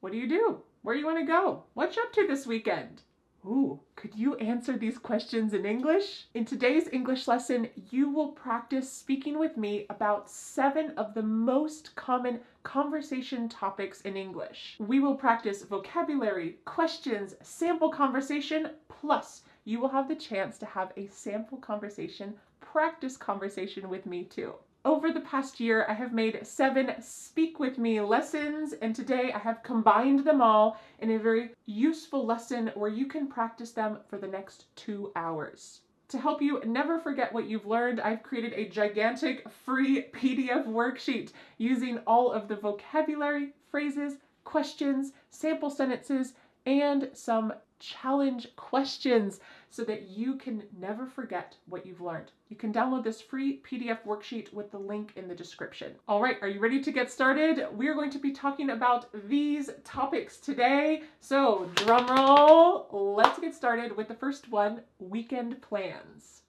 What do you do? Where do you want to go? What you up to this weekend? Ooh, could you answer these questions in English? In today's English lesson, you will practice speaking with me about 7 of the most common conversation topics in English. We will practice vocabulary, questions, sample conversation, plus you will have the chance to have a sample conversation, practice conversation with me too. Over the past year, I have made 7 Speak With Me lessons, and today I have combined them all in a very useful lesson where you can practice them for the next 2 hours. To help you never forget what you've learned, I've created a gigantic free PDF worksheet using all of the vocabulary, phrases, questions, sample sentences, and some challenge questions so that you can never forget what you've learned. You can download this free PDF worksheet with the link in the description. All right, are you ready to get started? We're going to be talking about these topics today. So drum roll, let's get started with the first one, weekend plans.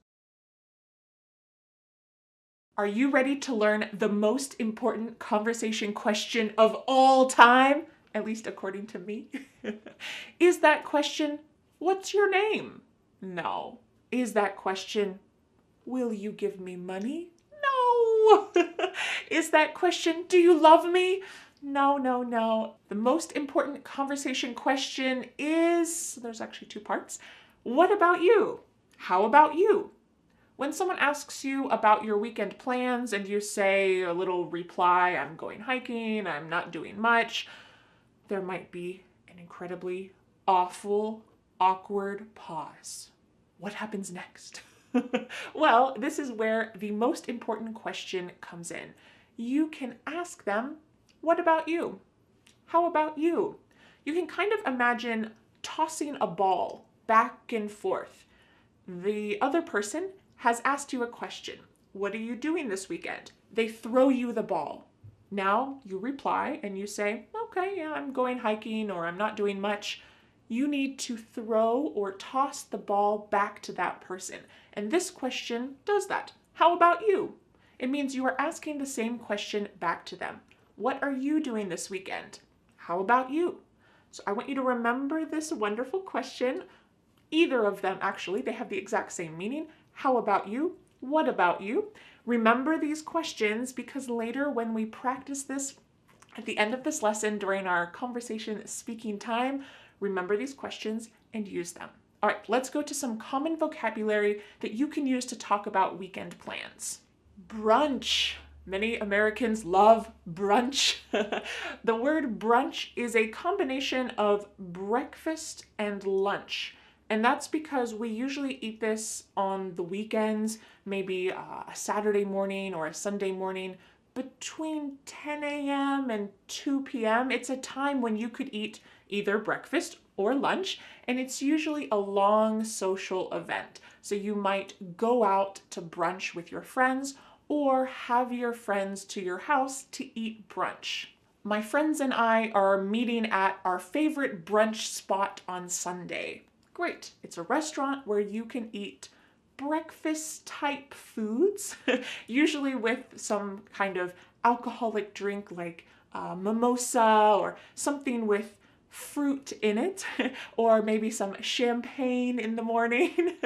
Are you ready to learn the most important conversation question of all time? At least according to me. Is that question, what's your name? No. Is that question, will you give me money? No. Is that question, do you love me? No, no, no. The most important conversation question is, there's actually 2 parts. What about you? How about you? When someone asks you about your weekend plans and you say a little reply, I'm going hiking, I'm not doing much, there might be an incredibly awful, awkward pause. What happens next? Well, this is where the most important question comes in. You can ask them, what about you? How about you? You can kind of imagine tossing a ball back and forth. The other person has asked you a question. What are you doing this weekend? They throw you the ball. Now you reply and you say, okay, yeah, I'm going hiking or I'm not doing much. You need to throw or toss the ball back to that person. And this question does that. How about you? It means you are asking the same question back to them. What are you doing this weekend? How about you? So I want you to remember this wonderful question. Either of them, actually, they have the exact same meaning. How about you? What about you? Remember these questions because later when we practice this at the end of this lesson during our conversation speaking time, remember these questions and use them. All right, let's go to some common vocabulary that you can use to talk about weekend plans. Brunch. Many Americans love brunch. The word brunch is a combination of breakfast and lunch. And that's because we usually eat this on the weekends, maybe a Saturday morning or a Sunday morning, between 10 a.m. and 2 p.m. It's a time when you could eat either breakfast or lunch, and it's usually a long social event. So you might go out to brunch with your friends or have your friends to your house to eat brunch. My friends and I are meeting at our favorite brunch spot on Sunday. Great. It's a restaurant where you can eat breakfast type foods, usually with some kind of alcoholic drink like mimosa or something with fruit in it, or maybe some champagne in the morning,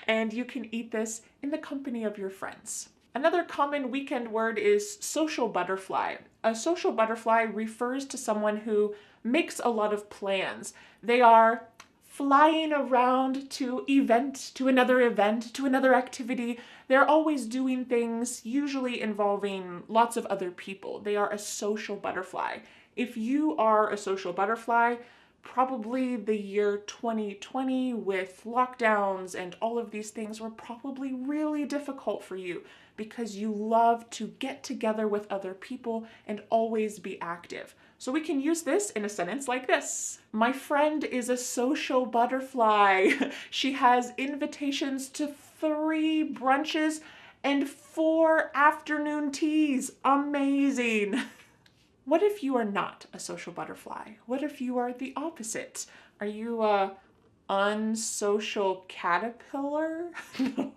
and you can eat this in the company of your friends. Another common weekend word is social butterfly. A social butterfly refers to someone who makes a lot of plans. They are flying around to event, to another activity. They're always doing things, usually involving lots of other people. They are a social butterfly. If you are a social butterfly, probably the year 2020 with lockdowns and all of these things were probably really difficult for you because you love to get together with other people and always be active. So we can use this in a sentence like this. My friend is a social butterfly. She has invitations to 3 brunches and 4 afternoon teas. Amazing. What if you are not a social butterfly? What if you are the opposite? Are you a unsocial caterpillar? No.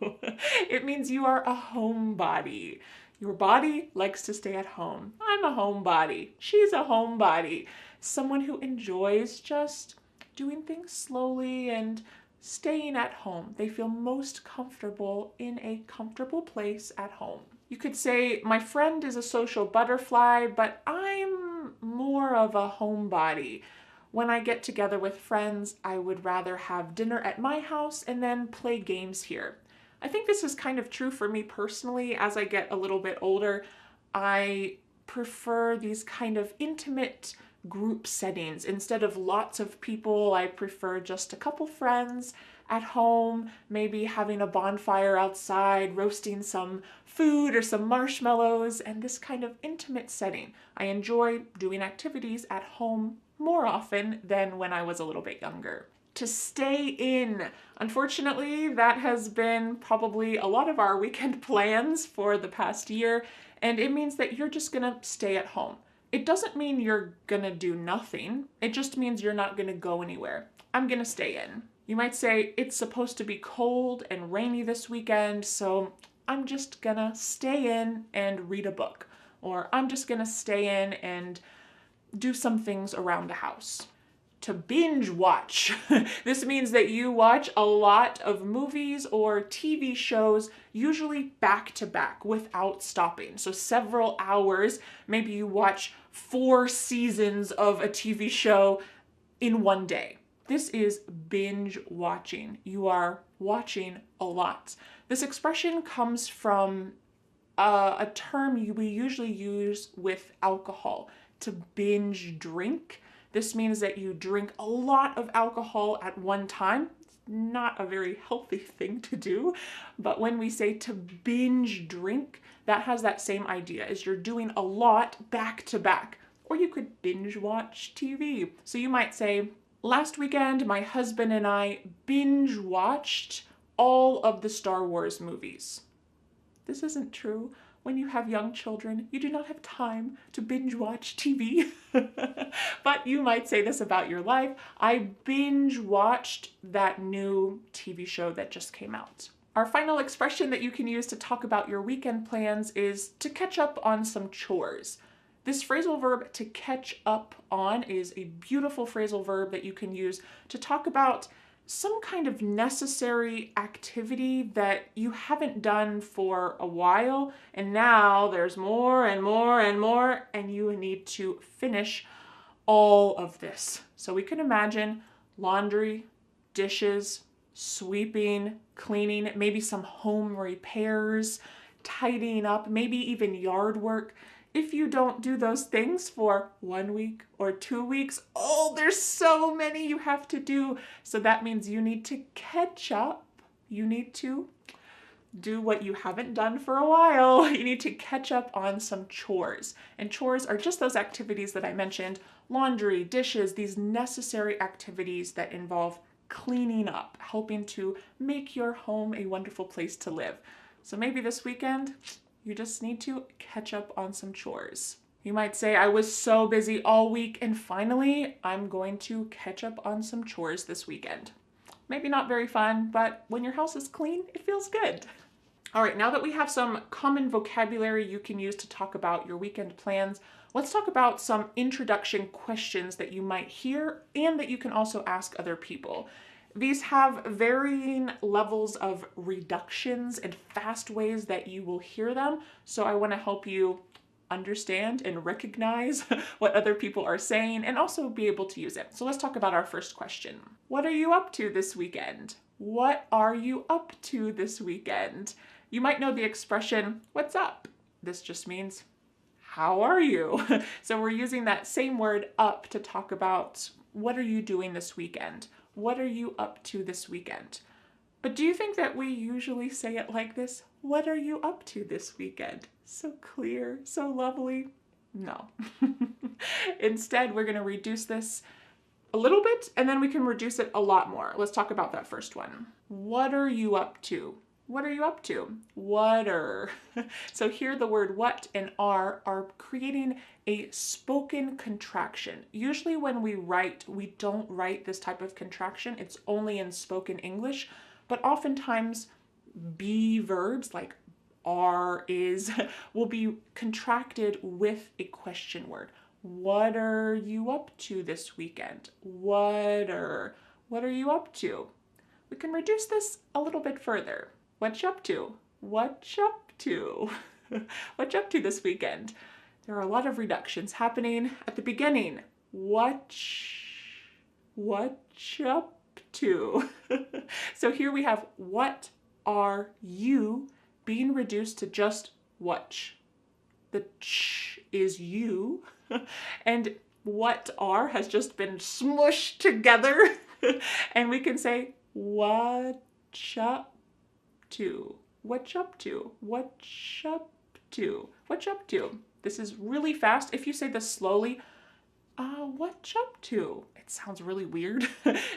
It means you are a homebody. Your body likes to stay at home. I'm a homebody. She's a homebody. someone who enjoys just doing things slowly and staying at home. They feel most comfortable in a comfortable place at home. You could say, my friend is a social butterfly, but I'm more of a homebody. When I get together with friends, I would rather have dinner at my house and then play games here. I think this is kind of true for me personally. As I get a little bit older, I prefer these kind of intimate group settings. Instead of lots of people, I prefer just a couple friends at home, maybe having a bonfire outside, roasting some food or some marshmallows, and this kind of intimate setting. I enjoy doing activities at home more often than when I was a little bit younger. To stay in. Unfortunately, that has been probably a lot of our weekend plans for the past year, and it means that you're just gonna stay at home. It doesn't mean you're gonna do nothing. It just means you're not gonna go anywhere. I'm gonna stay in. You might say, it's supposed to be cold and rainy this weekend, so I'm just gonna stay in and read a book. Or I'm just gonna stay in and do some things around the house. To binge watch. This means that you watch a lot of movies or TV shows, usually back to back without stopping. So several hours, maybe you watch 4 seasons of a TV show in one day. This is binge watching. You are watching a lot. This expression comes from a term we usually use with alcohol, to binge drink. This means that you drink a lot of alcohol at one time. It's not a very healthy thing to do, but when we say to binge drink, that has that same idea, as you're doing a lot back to back. Or you could binge watch TV. So you might say, last weekend, my husband and I binge watched all of the Star Wars movies. This isn't true. When you have young children, you do not have time to binge watch TV. But you might say this about your life. I binge watched that new TV show that just came out. Our final expression that you can use to talk about your weekend plans is to catch up on some chores. This phrasal verb, to catch up on, is a beautiful phrasal verb that you can use to talk about some kind of necessary activity that you haven't done for a while, and now there's more and more and more, and you need to finish all of this. So we can imagine laundry, dishes, sweeping, cleaning, maybe some home repairs, tidying up, maybe even yard work. If you don't do those things for 1 week or 2 weeks, oh, there's so many you have to do. So that means you need to catch up. You need to do what you haven't done for a while. You need to catch up on some chores. And chores are just those activities that I mentioned: laundry, dishes, these necessary activities that involve cleaning up, helping to make your home a wonderful place to live. So maybe this weekend, you just need to catch up on some chores. You might say, I was so busy all week and finally I'm going to catch up on some chores this weekend. Maybe not very fun, but when your house is clean, it feels good. All right, now that we have some common vocabulary you can use to talk about your weekend plans, let's talk about some introduction questions that you might hear and that you can also ask other people. These have varying levels of reductions and fast ways that you will hear them, so I want to help you understand and recognize what other people are saying and also be able to use it. So let's talk about our first question. What are you up to this weekend? What are you up to this weekend? You might know the expression, what's up? This just means, how are you? So we're using that same word up to talk about what are you doing this weekend? What are you up to this weekend? But do you think that we usually say it like this? What are you up to this weekend? So clear, so lovely. No. Instead, we're going to reduce this a little bit, and then we can reduce it a lot more. Let's talk about that first one. What are you up to? What are you up to? What are? So here the word what and are creating a spoken contraction. Usually when we write, we don't write this type of contraction. It's only in spoken English, but oftentimes be verbs like are, is, will be contracted with a question word. What are you up to this weekend? What are you up to? We can reduce this a little bit further. What you up to? What you up to? What you up to this weekend? There are a lot of reductions happening at the beginning. What you up to? So here we have what are you being reduced to just watch. The ch is you, and what are has just been smushed together, and we can say what up to, what up to, what up to, what up to. This is really fast. If you say this slowly, what up to? It sounds really weird.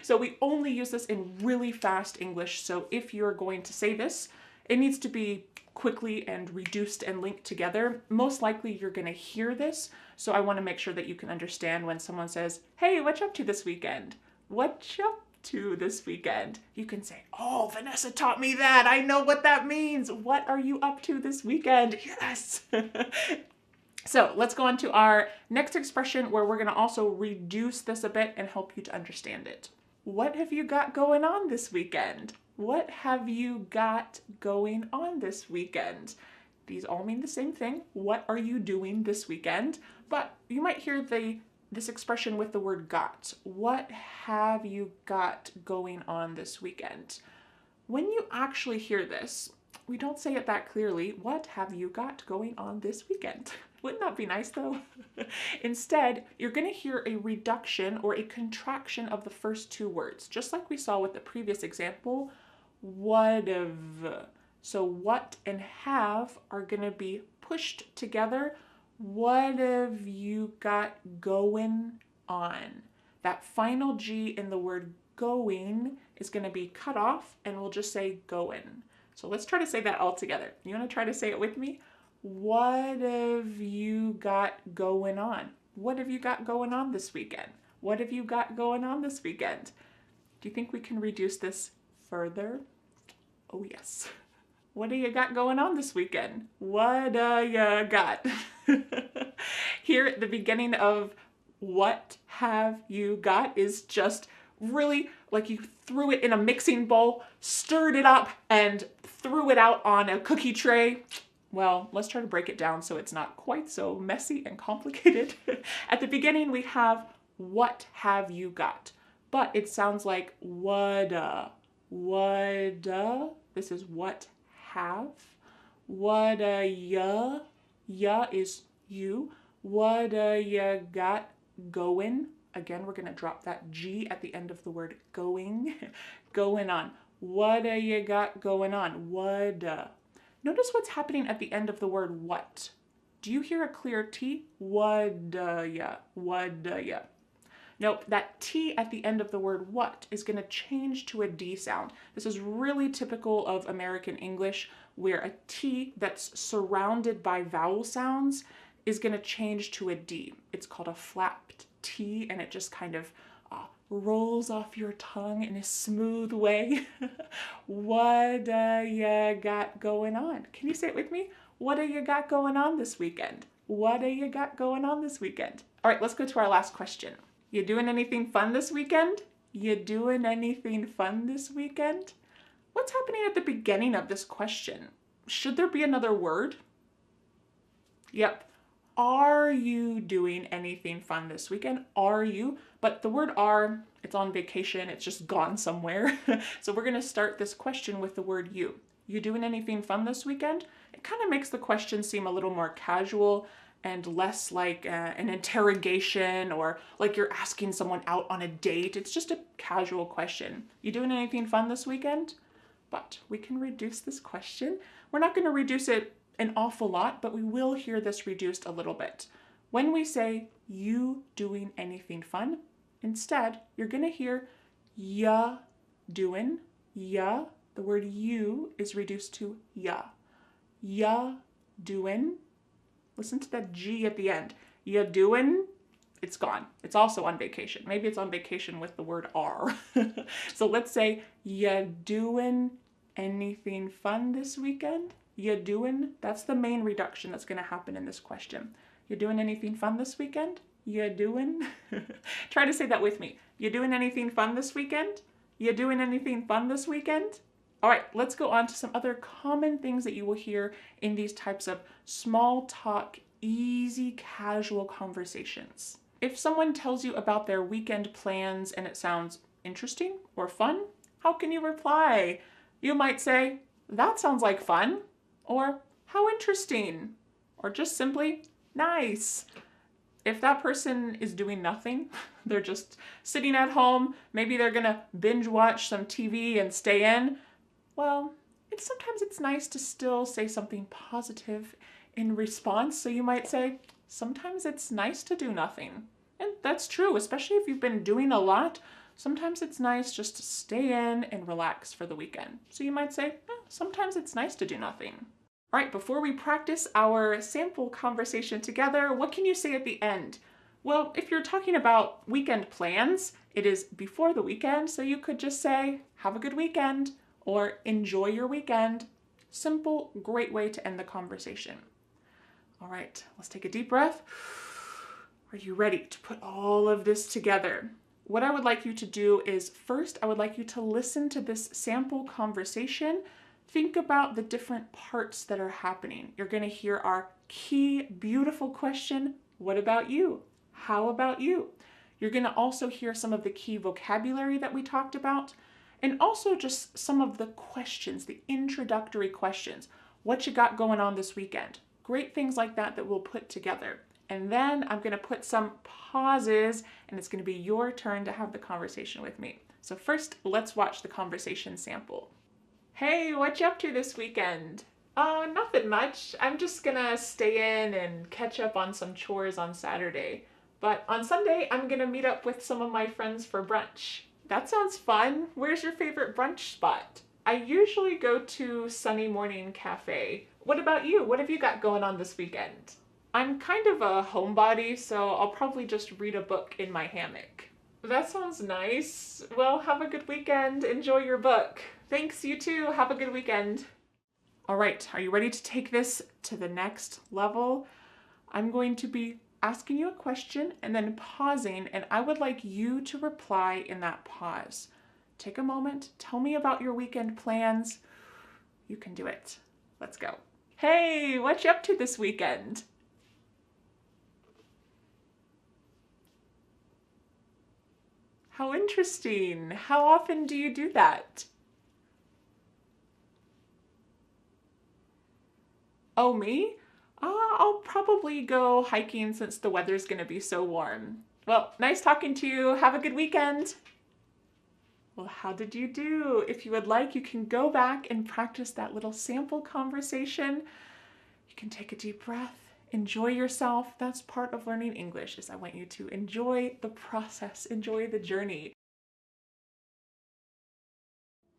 So we only use this in really fast English. So if you're going to say this, it needs to be quickly and reduced and linked together. Most likely you're going to hear this. So I want to make sure that you can understand when someone says, hey, what you up to this weekend? What you up to this weekend? You can say, oh, Vanessa taught me that. I know what that means. What are you up to this weekend? Yes. So let's go on to our next expression where we're going to also reduce this a bit and help you to understand it. What have you got going on this weekend? What have you got going on this weekend? These all mean the same thing. What are you doing this weekend? But you might hear this expression with the word got. What have you got going on this weekend? When you actually hear this, we don't say it that clearly. What have you got going on this weekend? Wouldn't that be nice though? Instead, you're going to hear a reduction or a contraction of the first two words, just like we saw with the previous example, what of. So what and have are going to be pushed together. What have you got going on? That final G in the word going is going to be cut off and we'll just say going. So let's try to say that all together. You want to try to say it with me? What have you got going on? What have you got going on this weekend? What have you got going on this weekend? Do you think we can reduce this further? Oh yes. What do you got going on this weekend? What you got? Here at the beginning of what have you got is just really like you threw it in a mixing bowl, stirred it up, and threw it out on a cookie tray. Well, let's try to break it down so it's not quite so messy and complicated. At the beginning, we have what have you got? But it sounds like what. This is what have. What ya? Ya is you. What ya got going? Again, we're going to drop that G at the end of the word going. Going on. What you got going on? What? Notice what's happening at the end of the word what. Do you hear a clear T? What ya? What ya? Nope, that T at the end of the word what is going to change to a D sound. This is really typical of American English, where a T that's surrounded by vowel sounds is going to change to a D. It's called a flapped T, and it just kind of rolls off your tongue in a smooth way. What you got going on? Can you say it with me? What do you got going on this weekend? What do you got going on this weekend? All right, let's go to our last question. You doing anything fun this weekend? You doing anything fun this weekend? What's happening at the beginning of this question? Should there be another word? Yep. Are you doing anything fun this weekend? Are you? But the word are, it's on vacation. It's just gone somewhere. So we're going to start this question with the word you. You doing anything fun this weekend? It kind of makes the question seem a little more casual and less like an interrogation or like you're asking someone out on a date. It's just a casual question. You doing anything fun this weekend? But we can reduce this question. We're not going to reduce it an awful lot, but we will hear this reduced a little bit. When we say you doing anything fun, instead you're going to hear ya doing. Ya, the word you is reduced to ya. Ya doing. Listen to that G at the end. Ya doing, it's gone. It's also on vacation. Maybe it's on vacation with the word are. So let's say, ya doing anything fun this weekend? Ya doing, that's the main reduction that's going to happen in this question. You doing anything fun this weekend? You doing? Try to say that with me. You doing anything fun this weekend? You doing anything fun this weekend? All right, let's go on to some other common things that you will hear in these types of small talk, easy, casual conversations. If someone tells you about their weekend plans and it sounds interesting or fun, how can you reply? You might say, that sounds like fun, or how interesting, or just simply, nice. If that person is doing nothing, they're just sitting at home, maybe they're gonna binge watch some TV and stay in, well, sometimes it's nice to still say something positive in response. So you might say, sometimes it's nice to do nothing. And that's true, especially if you've been doing a lot. Sometimes it's nice just to stay in and relax for the weekend. So you might say, sometimes it's nice to do nothing. All right, before we practice our sample conversation together, what can you say at the end? Well, if you're talking about weekend plans, it is before the weekend, so you could just say, have a good weekend, or enjoy your weekend. Simple, great way to end the conversation. All right, let's take a deep breath. Are you ready to put all of this together? What I would like you to do is first, I would like you to listen to this sample conversation. Think about the different parts that are happening. You're going to hear our key, beautiful question, what about you? How about you? You're going to also hear some of the key vocabulary that we talked about, and also just some of the questions, the introductory questions. What you got going on this weekend? Great things like that that we'll put together. And then I'm going to put some pauses, and it's going to be your turn to have the conversation with me. So first, let's watch the conversation sample. Hey, what you up to this weekend? Oh, nothing much. I'm just gonna stay in and catch up on some chores on Saturday. But on Sunday, I'm gonna meet up with some of my friends for brunch. That sounds fun. Where's your favorite brunch spot? I usually go to Sunny Morning Cafe. What about you? What have you got going on this weekend? I'm kind of a homebody, so I'll probably just read a book in my hammock. That sounds nice. Well, have a good weekend. Enjoy your book. Thanks, you too. Have a good weekend. All right, are you ready to take this to the next level? I'm going to be asking you a question and then pausing, and I would like you to reply in that pause. Take a moment, tell me about your weekend plans. You can do it. Let's go. Hey, what you up to this weekend? How interesting. How often do you do that? Oh, me? I'll probably go hiking since the weather's gonna be so warm. Well, nice talking to you. Have a good weekend. Well, how did you do? If you would like, you can go back and practice that little sample conversation. You can take a deep breath, enjoy yourself. That's part of learning English, is I want you to enjoy the process, enjoy the journey.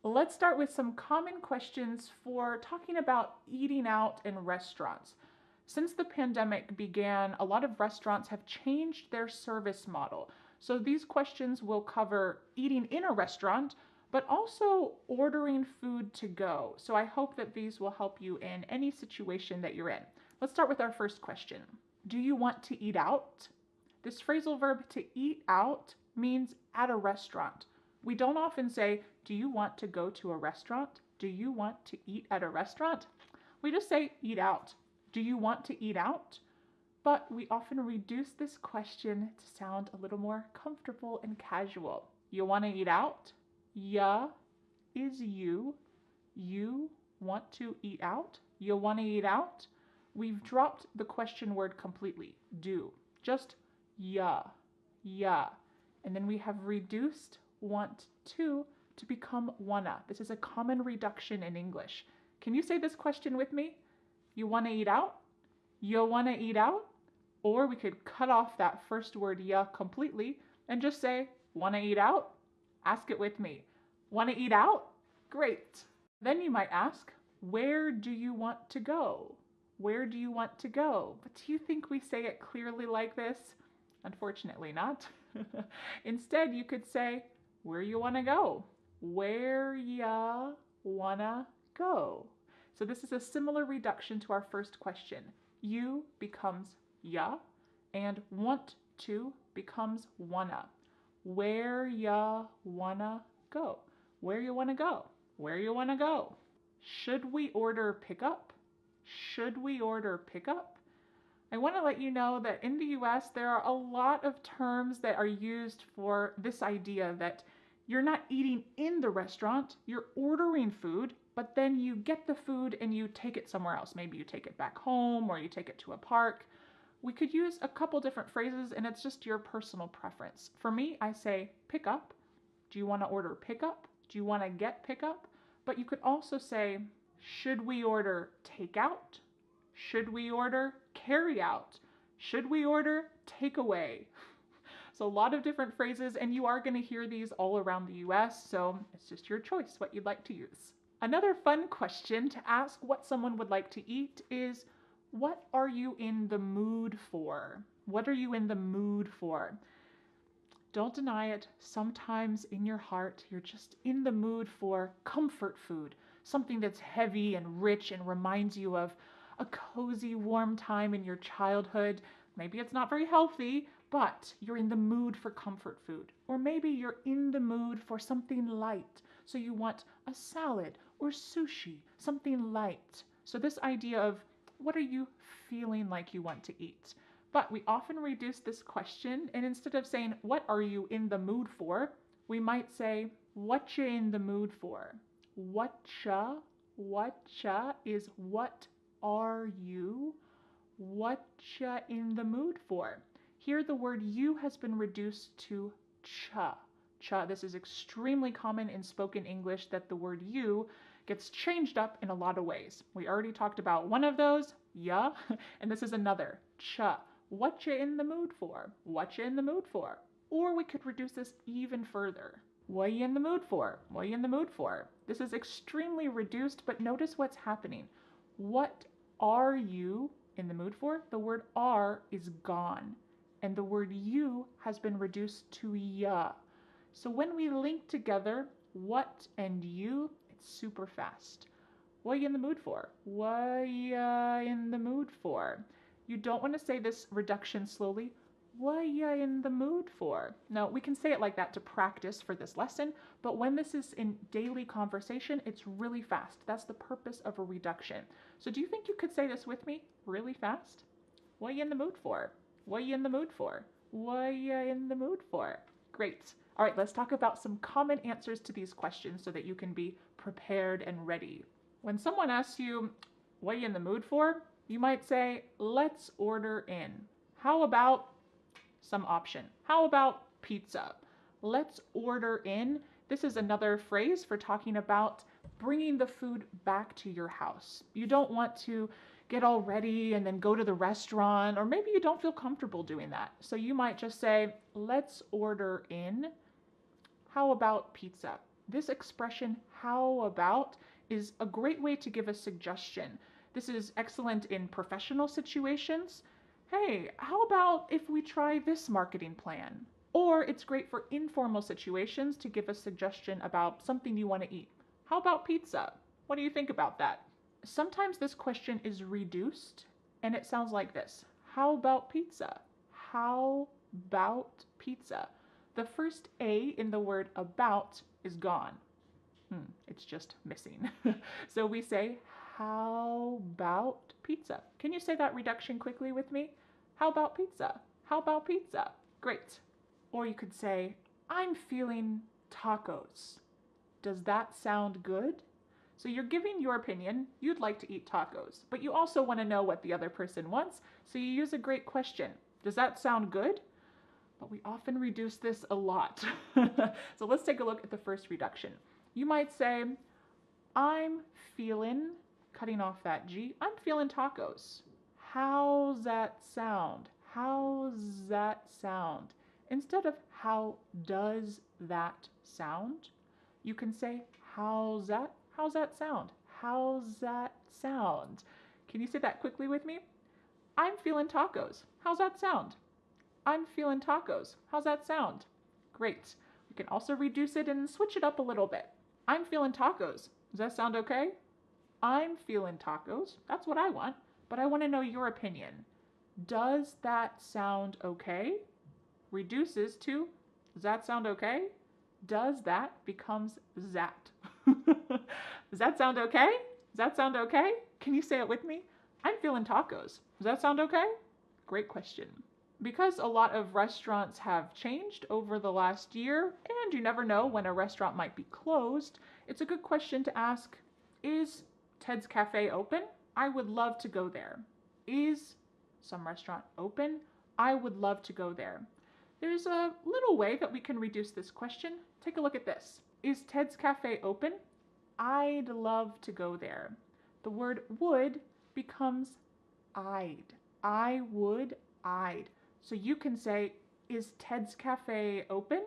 Let's start with some common questions for talking about eating out in restaurants. Since the pandemic began, a lot of restaurants have changed their service model. So these questions will cover eating in a restaurant, but also ordering food to go. So I hope that these will help you in any situation that you're in. Let's start with our first question. Do you want to eat out? This phrasal verb to eat out means at a restaurant. We don't often say, do you want to go to a restaurant? Do you want to eat at a restaurant? We just say eat out. Do you want to eat out? But we often reduce this question to sound a little more comfortable and casual. You want to eat out? Ya is you. You want to eat out? You want to eat out? We've dropped the question word completely. Do. Just ya. Ya. And then we have reduced want to become wanna. This is a common reduction in English. Can you say this question with me? You want to eat out? You want to eat out? Or we could cut off that first word ya completely and just say, want to eat out? Ask it with me. Want to eat out? Great. Then you might ask, where do you want to go? Where do you want to go? But do you think we say it clearly like this? Unfortunately not. Instead, you could say, where you want to go? Where ya wanna go? So this is a similar reduction to our first question. You becomes ya, and want to becomes wanna. Where ya wanna go? Where you wanna go? Where you wanna go? Should we order pickup? Should we order pickup? I want to let you know that in the US, there are a lot of terms that are used for this idea that you're not eating in the restaurant, you're ordering food, but then you get the food and you take it somewhere else. Maybe you take it back home or you take it to a park. We could use a couple different phrases and it's just your personal preference. For me, I say pick up. Do you want to order pickup? Do you want to get pickup? But you could also say, should we order takeout? Should we order carry out? Should we order takeaway? So a lot of different phrases, and you are going to hear these all around the US, so it's just your choice what you'd like to use. Another fun question to ask what someone would like to eat is, what are you in the mood for? What are you in the mood for? Don't deny it. Sometimes in your heart, you're just in the mood for comfort food, something that's heavy and rich and reminds you of a cozy, warm time in your childhood. Maybe it's not very healthy, but you're in the mood for comfort food. Or maybe you're in the mood for something light. So you want a salad or sushi, something light. So this idea of what are you feeling like you want to eat? But we often reduce this question, and instead of saying, what are you in the mood for? We might say, what you in the mood for? Whatcha is what are you? Whatcha in the mood for? Here the word you has been reduced to cha. Cha. This is extremely common in spoken English that the word you gets changed up in a lot of ways. We already talked about one of those, ya, and this is another, cha. What you in the mood for? What you in the mood for? Or we could reduce this even further. What you in the mood for? What you in the mood for? This is extremely reduced, but notice what's happening. What are you in the mood for? The word are is gone, and the word you has been reduced to ya. So when we link together what and you, it's super fast. What are you in the mood for? What are you in the mood for? You don't want to say this reduction slowly. What are you in the mood for? Now, we can say it like that to practice for this lesson, but when this is in daily conversation, it's really fast. That's the purpose of a reduction. So do you think you could say this with me really fast? What are you in the mood for? What are you in the mood for? What are you in the mood for? Great. All right, let's talk about some common answers to these questions so that you can be prepared and ready. When someone asks you, what are you in the mood for? You might say, let's order in. How about some option? How about pizza? Let's order in. This is another phrase for talking about bringing the food back to your house. You don't want to get all ready and then go to the restaurant, or maybe you don't feel comfortable doing that. So you might just say, let's order in. How about pizza? This expression, how about, is a great way to give a suggestion. This is excellent in professional situations. Hey, how about if we try this marketing plan? Or it's great for informal situations to give a suggestion about something you want to eat. How about pizza? What do you think about that? Sometimes this question is reduced and it sounds like this. How about pizza? How about pizza? The first A in the word about is gone. It's just missing. So we say, how about pizza? Can you say that reduction quickly with me? How about pizza? How about pizza? Great. Or you could say, I'm feeling tacos. Does that sound good? So you're giving your opinion. You'd like to eat tacos, but you also want to know what the other person wants. So you use a great question. Does that sound good? But we often reduce this a lot. So let's take a look at the first reduction. You might say, I'm feeling, cutting off that G, I'm feeling tacos. How's that sound? How's that sound? Instead of how does that sound, you can say, how's that sound? How's that sound? Can you say that quickly with me? I'm feeling tacos. How's that sound? I'm feeling tacos. How's that sound? Great. We can also reduce it and switch it up a little bit. I'm feeling tacos. Does that sound okay? I'm feeling tacos. That's what I want, but I want to know your opinion. Does that sound okay? reduces to does that sound okay? Does that becomes that. Does that sound okay? Does that sound okay? Can you say it with me? I'm feeling tacos. Does that sound okay? Great question. Because a lot of restaurants have changed over the last year, and you never know when a restaurant might be closed, it's a good question to ask, is Ted's Cafe open? I would love to go there. Is some restaurant open? I would love to go there. There's a little way that we can reduce this question. Take a look at this. Is Ted's Cafe open? I'd love to go there. The word would becomes I'd. I would, I'd. So you can say, is Ted's Cafe open?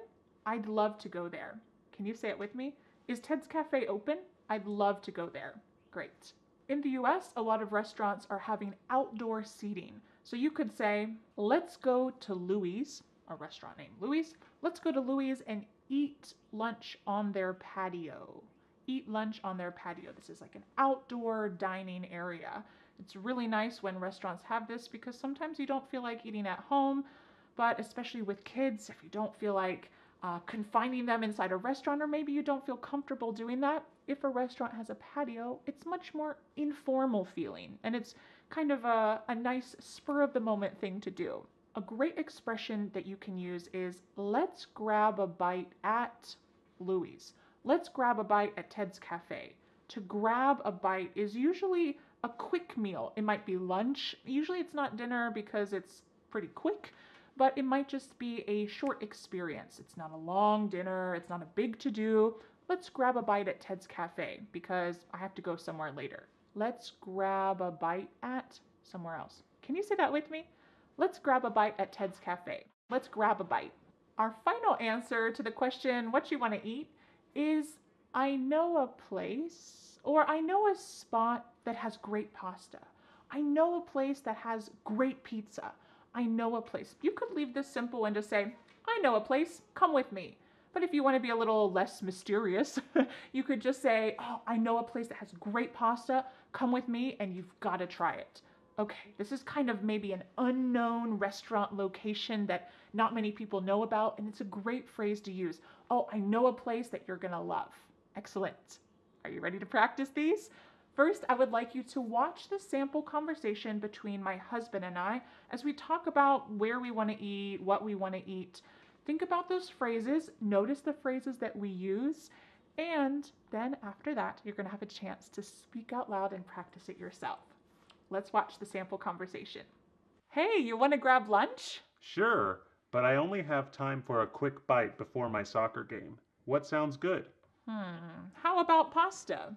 I'd love to go there. Can you say it with me? Is Ted's Cafe open? I'd love to go there. Great. In the US, a lot of restaurants are having outdoor seating. So you could say, let's go to Louis, a restaurant named Louis. Let's go to Louis and eat lunch on their patio. Eat lunch on their patio. This is like an outdoor dining area. It's really nice when restaurants have this because sometimes you don't feel like eating at home, but especially with kids, if you don't feel like confining them inside a restaurant, or maybe you don't feel comfortable doing that, if a restaurant has a patio, it's much more informal feeling, and it's kind of a nice spur of the moment thing to do. A great expression that you can use is, let's grab a bite at Louis. Let's grab a bite at Ted's Cafe. To grab a bite is usually a quick meal. It might be lunch. Usually it's not dinner because it's pretty quick, but it might just be a short experience. It's not a long dinner. It's not a big to-do. Let's grab a bite at Ted's Cafe because I have to go somewhere later. Let's grab a bite at somewhere else. Can you say that with me? Let's grab a bite at Ted's Cafe. Let's grab a bite. Our final answer to the question, what you want to eat, is I know a place, or I know a spot that has great pasta. I know a place that has great pizza. I know a place. You could leave this simple and just say, I know a place, come with me. But if you want to be a little less mysterious, you could just say, oh, I know a place that has great pasta, come with me, and you've got to try it. Okay, this is kind of maybe an unknown restaurant location that not many people know about, and it's a great phrase to use. Oh, I know a place that you're gonna love. Excellent. Are you ready to practice these? First, I would like you to watch the sample conversation between my husband and I as we talk about where we want to eat, what we want to eat. Think about those phrases, notice the phrases that we use, and then after that, you're gonna have a chance to speak out loud and practice it yourself. Let's watch the sample conversation. Hey, you want to grab lunch? Sure, but I only have time for a quick bite before my soccer game. What sounds good? How about pasta?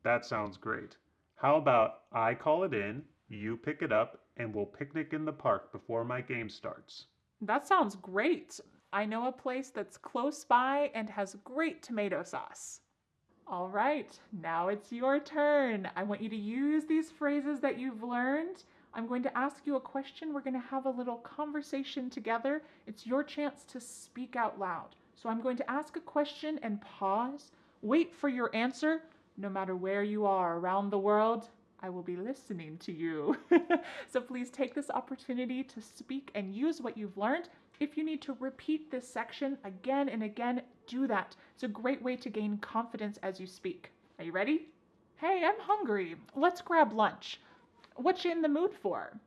That sounds great. How about I call it in, you pick it up, and we'll picnic in the park before my game starts? That sounds great. I know a place that's close by and has great tomato sauce. All right, now it's your turn. I want you to use these phrases that you've learned. I'm going to ask you a question. We're going to have a little conversation together. It's your chance to speak out loud. So I'm going to ask a question and pause. Wait for your answer. No matter where you are around the world, I will be listening to you. So please take this opportunity to speak and use what you've learned. If you need to repeat this section again and again, do that. It's a great way to gain confidence as you speak. Are you ready? Hey, I'm hungry. Let's grab lunch. What you in the mood for?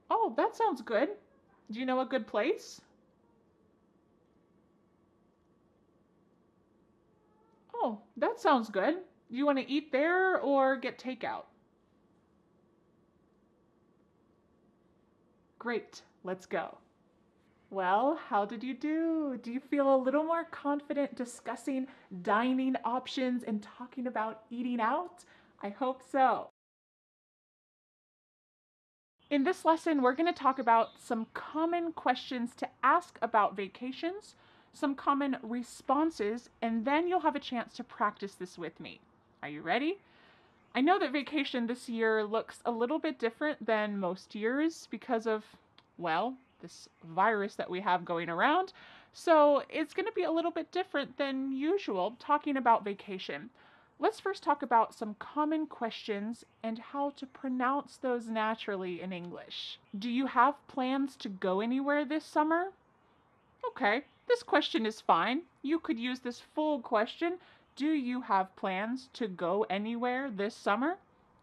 Oh, that sounds good. Do you know a good place? Oh, that sounds good. Do you want to eat there or get takeout? Great, let's go. Well, how did you do? Do you feel a little more confident discussing dining options and talking about eating out? I hope so. In this lesson, we're going to talk about some common questions to ask about vacations, some common responses, and then you'll have a chance to practice this with me. Are you ready? I know that vacation this year looks a little bit different than most years because of, well, this virus that we have going around. So it's going to be a little bit different than usual talking about vacation. Let's first talk about some common questions and how to pronounce those naturally in English. Do you have plans to go anywhere this summer? Okay, this question is fine. You could use this full question. Do you have plans to go anywhere this summer?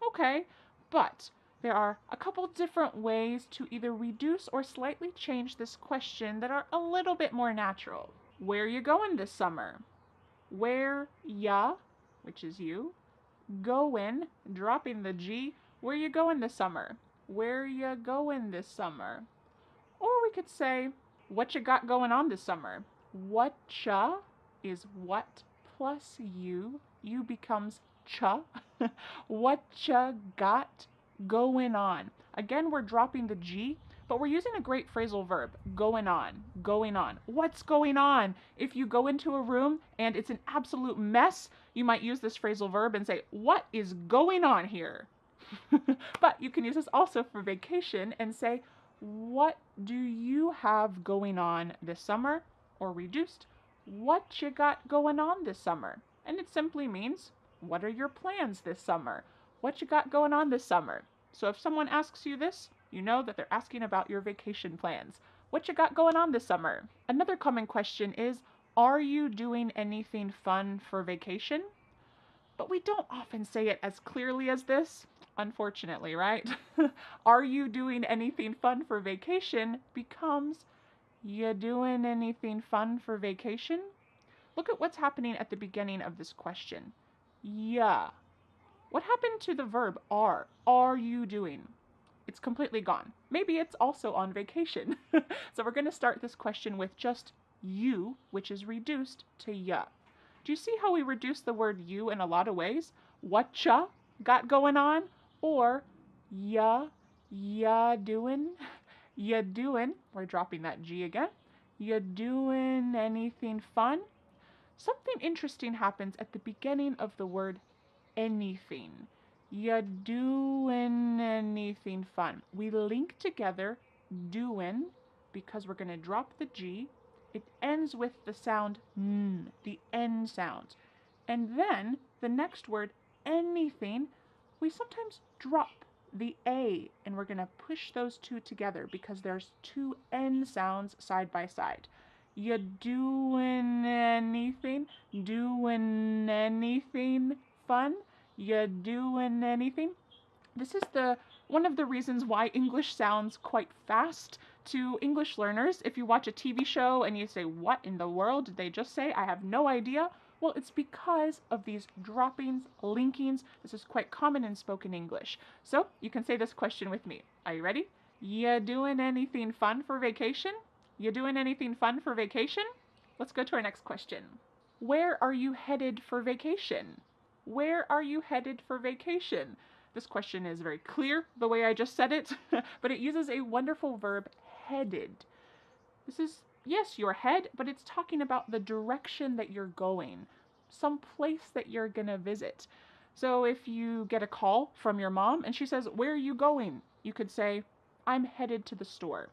Okay, but there are a couple different ways to either reduce or slightly change this question that are a little bit more natural. Where you going this summer? Where ya, which is you, goin', dropping the G. Where you going this summer? Where you going this summer? Or we could say, what you got going on this summer? Whatcha is what plus you. You becomes cha. Whatcha got going on? Again, we're dropping the G, but we're using a great phrasal verb, going on, going on. What's going on? If you go into a room and it's an absolute mess, you might use this phrasal verb and say, what is going on here? But you can use this also for vacation and say, what do you have going on this summer? Or reduced, what you got going on this summer? And it simply means, what are your plans this summer? What you got going on this summer? So if someone asks you this, you know that they're asking about your vacation plans. What you got going on this summer? Another common question is, are you doing anything fun for vacation? But we don't often say it as clearly as this, unfortunately, right? Are you doing anything fun for vacation becomes, you doing anything fun for vacation? Look at what's happening at the beginning of this question. Yeah. What happened to the verb are? Are you doing? It's completely gone. Maybe it's also on vacation. So we're going to start this question with just you, which is reduced to ya. Do you see how we reduce the word you in a lot of ways? Whatcha got going on? Or ya doing? Ya doing, we're dropping that G again. Ya doing anything fun? Something interesting happens at the beginning of the word anything. Ya doing anything fun? We link together doing because we're going to drop the G. It ends with the sound n, the N sound. And then the next word, anything, we sometimes drop the A and we're going to push those two together because there's two N sounds side by side. You doing anything? Doing anything fun? You doing anything? This is one of the reasons why English sounds quite fast to English learners. If you watch a TV show and you say, what in the world did they just say? I have no idea. Well, it's because of these droppings, linkings. This is quite common in spoken English. So you can say this question with me. Are you ready? You doing anything fun for vacation? You doing anything fun for vacation? Let's go to our next question. Where are you headed for vacation? Where are you headed for vacation? This question is very clear the way I just said it, but it uses a wonderful verb, headed. This is, yes, your head, but it's talking about the direction that you're going, some place that you're going to visit. So if you get a call from your mom and she says, where are you going? You could say, I'm headed to the store.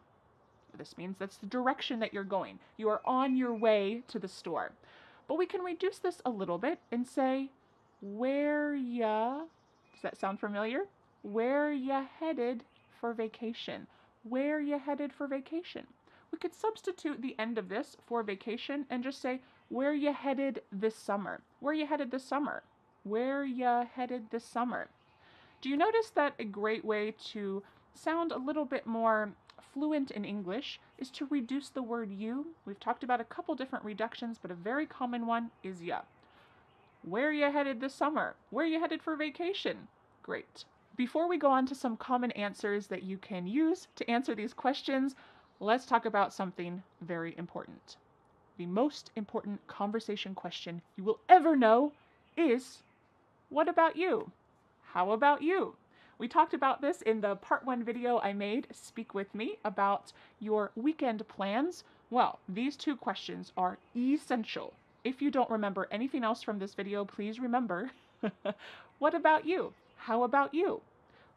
This means that's the direction that you're going. You are on your way to the store. But we can reduce this a little bit and say, where ya, does that sound familiar? Where ya headed for vacation? Where ya headed for vacation? We could substitute the end of this for vacation and just say, where ya headed this summer? Where ya headed this summer? Where ya headed this summer? Do you notice that a great way to sound a little bit more fluent in English is to reduce the word you? We've talked about a couple different reductions, but a very common one is ya. Where are you headed this summer? Where are you headed for vacation? Great. Before we go on to some common answers that you can use to answer these questions, let's talk about something very important. The most important conversation question you will ever know is, what about you? How about you? We talked about this in the part 1 video I made, Speak With Me, about your weekend plans. Well, these two questions are essential. If you don't remember anything else from this video, please remember, what about you? How about you?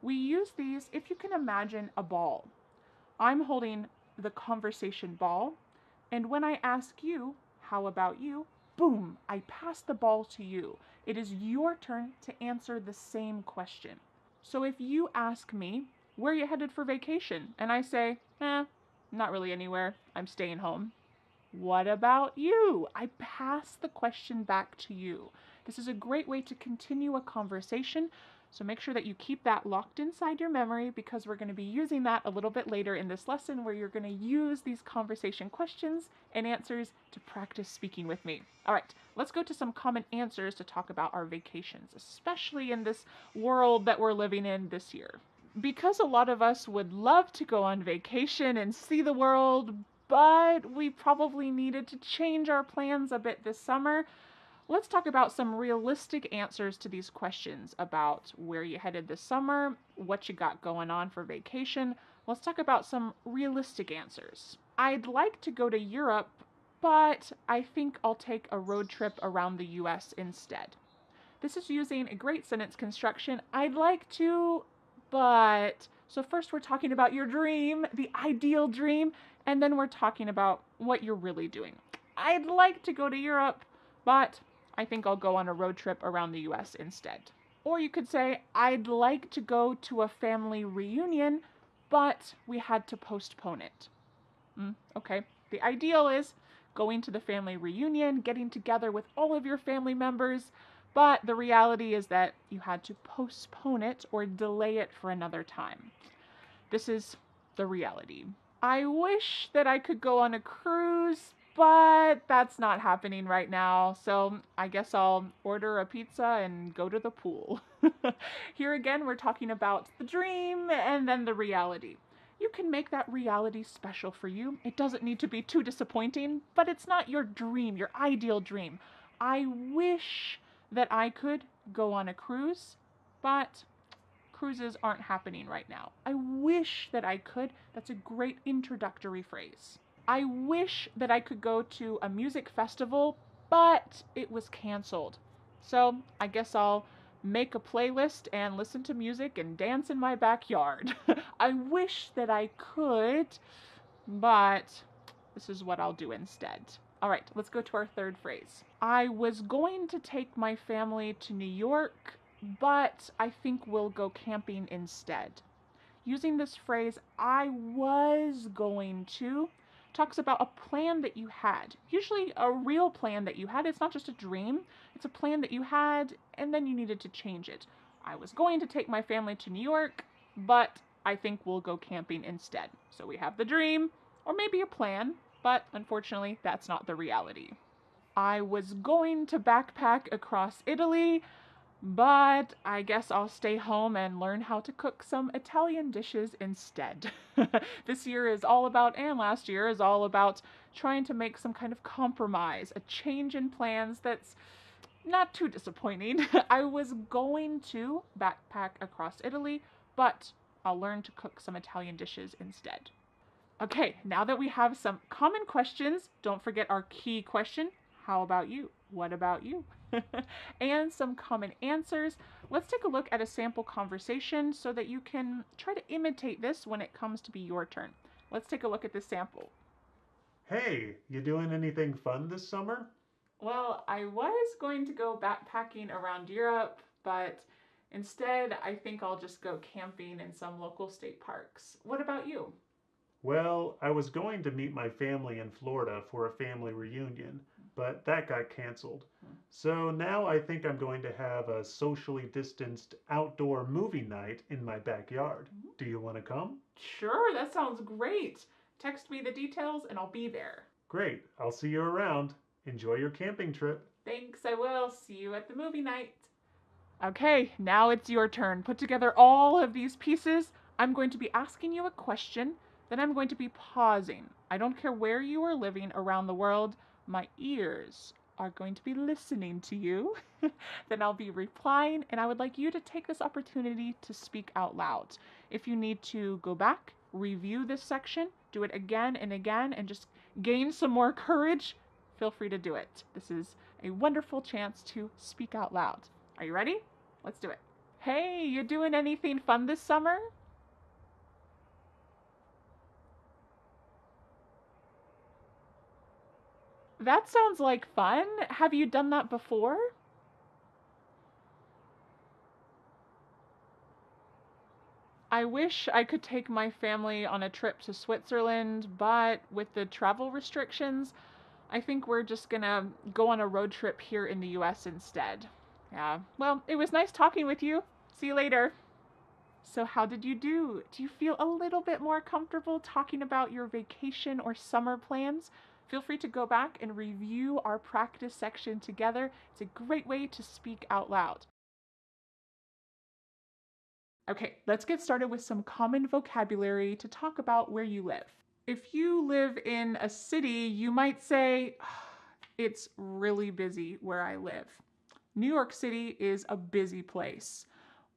We use these if you can imagine a ball. I'm holding the conversation ball, and when I ask you, how about you? Boom, I pass the ball to you. it is your turn to answer the same question. So if you ask me, where are you headed for vacation? And I say, not really anywhere. I'm staying home. What about you? I pass the question back to you. This is a great way to continue a conversation, so make sure that you keep that locked inside your memory because we're going to be using that a little bit later in this lesson where you're going to use these conversation questions and answers to practice speaking with me. All right, let's go to some common answers to talk about our vacations, especially in this world that we're living in this year. Because a lot of us would love to go on vacation and see the world, but we probably needed to change our plans a bit this summer. Let's talk about some realistic answers to these questions about where you headed this summer, what you got going on for vacation. Let's talk about some realistic answers. I'd like to go to Europe, but I think I'll take a road trip around the US instead. This is using a great sentence construction. I'd like to, but. So first we're talking about your dream, the ideal dream, and then we're talking about what you're really doing. I'd like to go to Europe, but I think I'll go on a road trip around the US instead. Or you could say, I'd like to go to a family reunion, but we had to postpone it. Okay, the ideal is going to the family reunion, getting together with all of your family members, but the reality is that you had to postpone it or delay it for another time. This is the reality. I wish that I could go on a cruise, but that's not happening right now, so I guess I'll order a pizza and go to the pool. Here again, we're talking about the dream and then the reality. You can make that reality special for you. It doesn't need to be too disappointing, but it's not your dream, your ideal dream. I wish that I could go on a cruise, but cruises aren't happening right now. I wish that I could. That's a great introductory phrase. I wish that I could go to a music festival, but it was canceled. So I guess I'll make a playlist and listen to music and dance in my backyard. I wish that I could, but this is what I'll do instead. All right, let's go to our third phrase. I was going to take my family to New York, but I think we'll go camping instead. Using this phrase, I was going to, talks about a plan that you had. Usually a real plan that you had. It's not just a dream. It's a plan that you had and then you needed to change it. I was going to take my family to New York, but I think we'll go camping instead. So we have the dream or maybe a plan, but unfortunately that's not the reality. I was going to backpack across Italy, but I guess I'll stay home and learn how to cook some Italian dishes instead. This year is all about, and last year is all about trying to make some kind of compromise, a change in plans that's not too disappointing. I was going to backpack across Italy, but I'll learn to cook some Italian dishes instead. Okay, now that we have some common questions, don't forget our key question. How about you? What about you? And some common answers. Let's take a look at a sample conversation so that you can try to imitate this when it comes to be your turn. Let's take a look at this sample. Hey, you doing anything fun this summer? Well, I was going to go backpacking around Europe, but instead I think I'll just go camping in some local state parks. What about you? Well, I was going to meet my family in Florida for a family reunion, but that got canceled. So now I think I'm going to have a socially distanced outdoor movie night in my backyard. Do you want to come? Sure, that sounds great. Text me the details and I'll be there. Great, I'll see you around. Enjoy your camping trip. Thanks, I will. See you at the movie night. Okay, now it's your turn. Put together all of these pieces. I'm going to be asking you a question, then I'm going to be pausing. I don't care where you are living around the world, my ears are going to be listening to you. Then I'll be replying, and I would like you to take this opportunity to speak out loud. If you need to go back, review this section, do it again and again, and just gain some more courage, feel free to do it. This is a wonderful chance to speak out loud. Are you ready? Let's do it. Hey, you doing anything fun this summer? That sounds like fun. Have you done that before? I wish I could take my family on a trip to Switzerland, but with the travel restrictions, I think we're just gonna go on a road trip here in the US instead. Yeah, well, it was nice talking with you. See you later. So, how did you do? Do you feel a little bit more comfortable talking about your vacation or summer plans? Feel free to go back and review our practice section together. It's a great way to speak out loud. Okay, let's get started with some common vocabulary to talk about where you live. If you live in a city, you might say, it's really busy where I live. New York City is a busy place.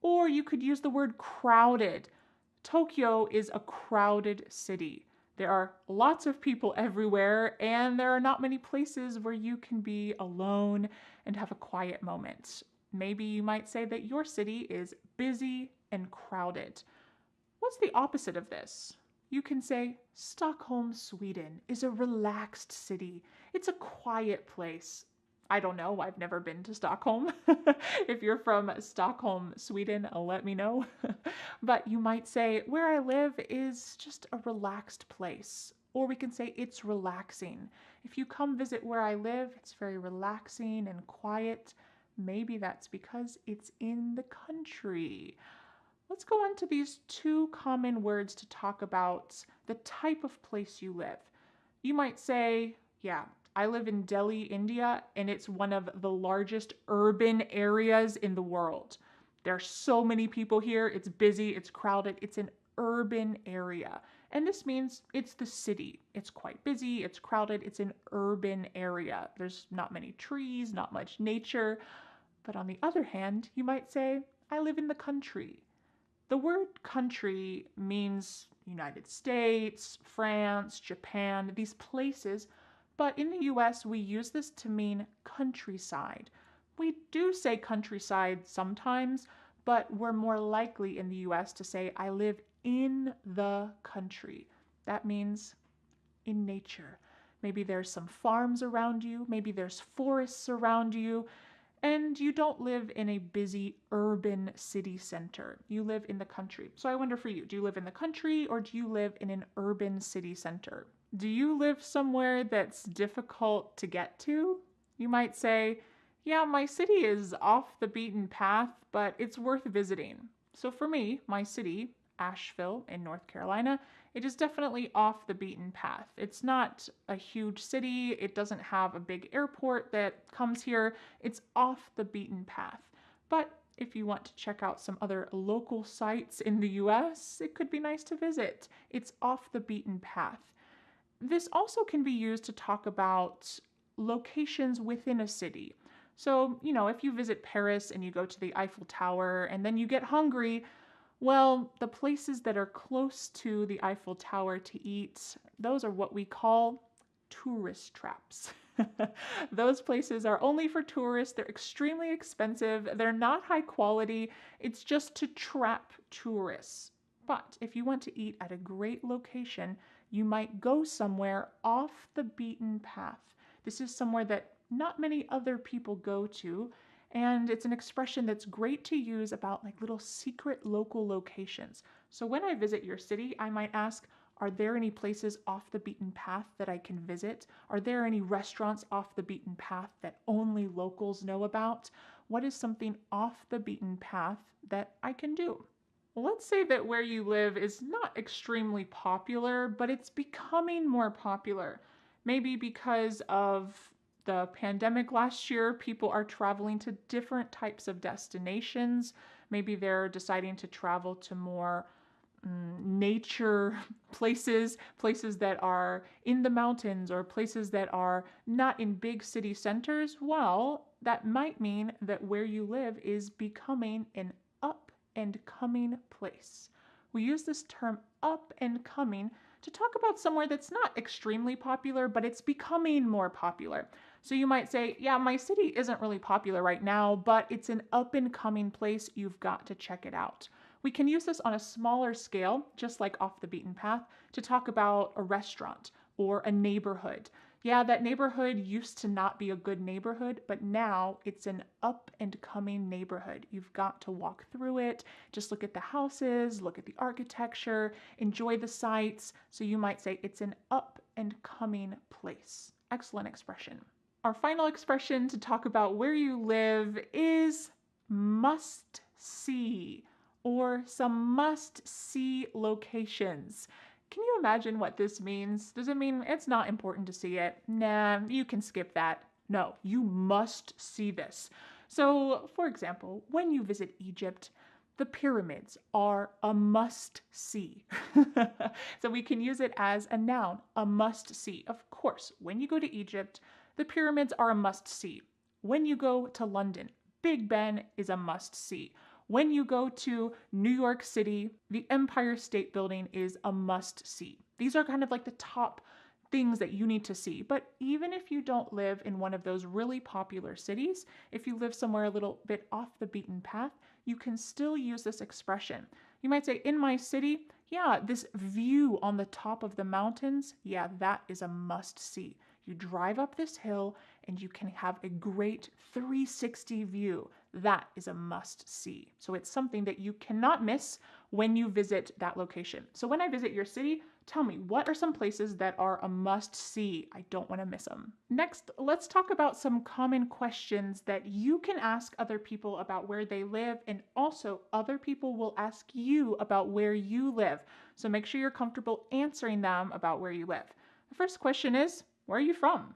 Or you could use the word crowded. Tokyo is a crowded city. There are lots of people everywhere, and there are not many places where you can be alone and have a quiet moment. Maybe you might say that your city is busy and crowded. What's the opposite of this? You can say, Stockholm, Sweden is a relaxed city. It's a quiet place. I don't know, I've never been to Stockholm. If you're from Stockholm, Sweden, let me know. But you might say, where I live is just a relaxed place. Or we can say, it's relaxing. If you come visit where I live, it's very relaxing and quiet. Maybe that's because it's in the country. Let's go on to these two common words to talk about the type of place you live. You might say, yeah, I live in Delhi, India, and it's one of the largest urban areas in the world. There are so many people here. It's busy, it's crowded, it's an urban area. And this means it's the city. It's quite busy, it's crowded, it's an urban area. There's not many trees, not much nature. But on the other hand, you might say, I live in the country. The word country means United States, France, Japan, these places, but in the US we use this to mean countryside. We do say countryside sometimes, but we're more likely in the US to say I live in the country. That means in nature. Maybe there's some farms around you, maybe there's forests around you, and you don't live in a busy urban city center. You live in the country. So I wonder for you, do you live in the country or do you live in an urban city center? Do you live somewhere that's difficult to get to? You might say, yeah, my city is off the beaten path, but it's worth visiting. So for me, my city, Asheville in North Carolina, it is definitely off the beaten path. It's not a huge city. It doesn't have a big airport that comes here. It's off the beaten path. But if you want to check out some other local sites in the US, it could be nice to visit. It's off the beaten path. This also can be used to talk about locations within a city. So, if you visit Paris and you go to the Eiffel Tower and then you get hungry, well, the places that are close to the Eiffel Tower to eat, those are what we call tourist traps. Those places are only for tourists. They're extremely expensive. They're not high quality. It's just to trap tourists. But if you want to eat at a great location, you might go somewhere off the beaten path. This is somewhere that not many other people go to. And it's an expression that's great to use about like little secret local locations. So when I visit your city, I might ask, are there any places off the beaten path that I can visit? Are there any restaurants off the beaten path that only locals know about? What is something off the beaten path that I can do? Well, let's say that where you live is not extremely popular, but it's becoming more popular. Maybe because of the pandemic last year, people are traveling to different types of destinations. Maybe they're deciding to travel to more nature places, places that are in the mountains or places that are not in big city centers. Well, that might mean that where you live is becoming an up and coming place. We use this term up and coming to talk about somewhere that's not extremely popular, but it's becoming more popular. So you might say, yeah, my city isn't really popular right now, but it's an up and coming place. You've got to check it out. We can use this on a smaller scale, just like off the beaten path, to talk about a restaurant or a neighborhood. Yeah, that neighborhood used to not be a good neighborhood, but now it's an up and coming neighborhood. You've got to walk through it, just look at the houses, look at the architecture, enjoy the sights. So you might say it's an up and coming place. Excellent expression. Our final expression to talk about where you live is must see, or some must see locations. Can you imagine what this means? Does it mean it's not important to see it? Nah, you can skip that. No, you must see this. So, for example, when you visit Egypt, the pyramids are a must see. So we can use it as a noun, a must see. Of course, when you go to Egypt, the pyramids are a must see. When you go to London, Big Ben is a must see. When you go to New York City, the Empire State Building is a must see. These are kind of like the top things that you need to see. But even if you don't live in one of those really popular cities, if you live somewhere a little bit off the beaten path, you can still use this expression. You might say, in my city, yeah, this view on the top of the mountains, yeah, that is a must see. You drive up this hill and you can have a great 360 view. That is a must see. So it's something that you cannot miss when you visit that location. So when I visit your city, tell me, what are some places that are a must see? I don't want to miss them. Next, let's talk about some common questions that you can ask other people about where they live, and also other people will ask you about where you live. So make sure you're comfortable answering them about where you live. The first question is, where are you from?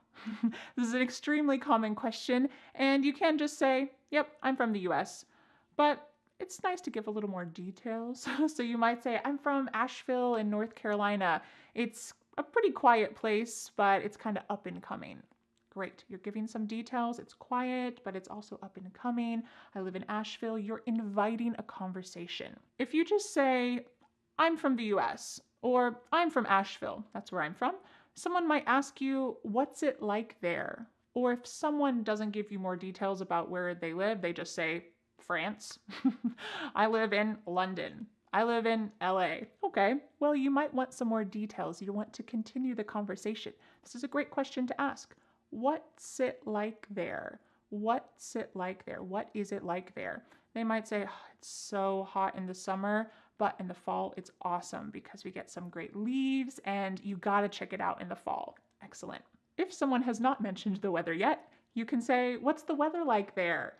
This is an extremely common question, and you can just say, yep, I'm from the US. But it's nice to give a little more details. So you might say, I'm from Asheville in North Carolina. It's a pretty quiet place, but it's kind of up and coming. Great, you're giving some details. It's quiet, but it's also up and coming. I live in Asheville. You're inviting a conversation. If you just say, I'm from the US, or I'm from Asheville, that's where I'm from, someone might ask you, what's it like there? Or if someone doesn't give you more details about where they live, they just say, France. I live in London. I live in LA. Okay, well, you might want some more details. You want to continue the conversation. This is a great question to ask. What's it like there? What's it like there? What is it like there? They might say, oh, it's so hot in the summer, but in the fall, it's awesome because we get some great leaves and you gotta check it out in the fall. Excellent. If someone has not mentioned the weather yet, you can say, what's the weather like there?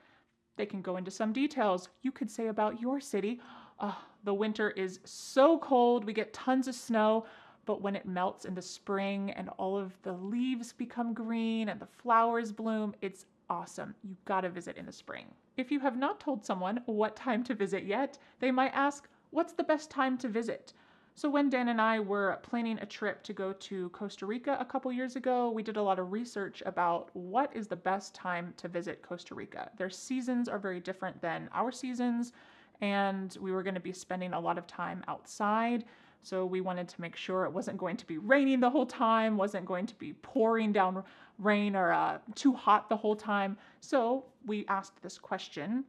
They can go into some details. You could say about your city, oh, the winter is so cold, we get tons of snow, but when it melts in the spring and all of the leaves become green and the flowers bloom, it's awesome. You've got to visit in the spring. If you have not told someone what time to visit yet, they might ask, what's the best time to visit? So when Dan and I were planning a trip to go to Costa Rica a couple years ago, we did a lot of research about what is the best time to visit Costa Rica. Their seasons are very different than our seasons, and we were going to be spending a lot of time outside. So we wanted to make sure it wasn't going to be raining the whole time, wasn't going to be pouring down rain or too hot the whole time. So we asked this question,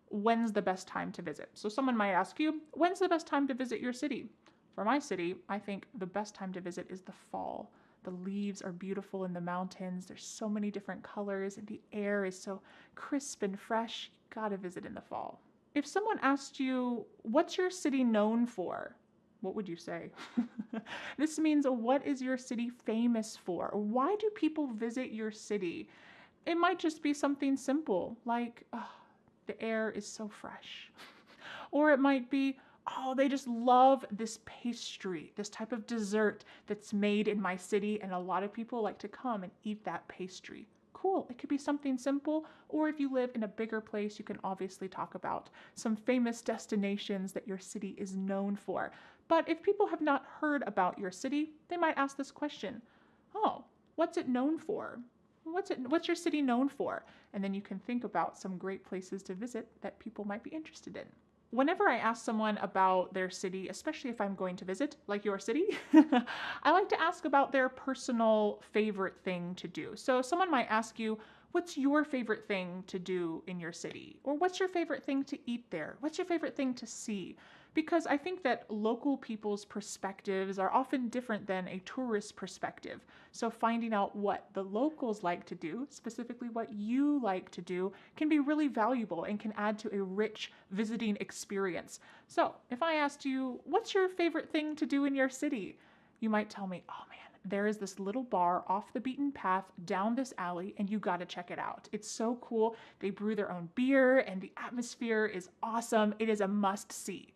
when's the best time to visit? So someone might ask you, when's the best time to visit your city? For my city, I think the best time to visit is the fall. The leaves are beautiful in the mountains. There's so many different colors and the air is so crisp and fresh. You gotta visit in the fall. If someone asked you, what's your city known for? What would you say? This means, what is your city famous for? Why do people visit your city? It might just be something simple, like, oh, the air is so fresh. Or it might be, oh, they just love this pastry, this type of dessert that's made in my city, and a lot of people like to come and eat that pastry. Cool. It could be something simple, or if you live in a bigger place, you can obviously talk about some famous destinations that your city is known for. But if people have not heard about your city, they might ask this question, oh, what's it known for? What's your city known for? And then you can think about some great places to visit that people might be interested in. Whenever I ask someone about their city, especially if I'm going to visit, like your city, I like to ask about their personal favorite thing to do. So someone might ask you, what's your favorite thing to do in your city? Or what's your favorite thing to eat there? What's your favorite thing to see? because I think that local people's perspectives are often different than a tourist perspective. So finding out what the locals like to do, specifically what you like to do, can be really valuable and can add to a rich visiting experience. So if I asked you, what's your favorite thing to do in your city? You might tell me, oh man, there is this little bar off the beaten path down this alley, and you got to check it out. It's so cool. They brew their own beer, and the atmosphere is awesome. It is a must see.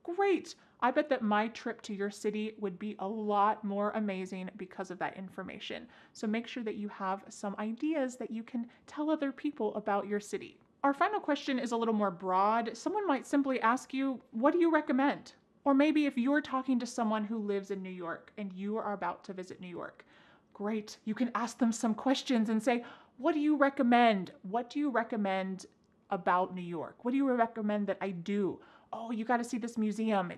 Great. I bet that my trip to your city would be a lot more amazing because of that information. So make sure that you have some ideas that you can tell other people about your city. Our final question is a little more broad. Someone might simply ask you, what do you recommend? Or maybe if you're talking to someone who lives in New York and you are about to visit New York, great. You can ask them some questions and say, what do you recommend? What do you recommend about New York? What do you recommend that I do? Oh, you got to see this museum.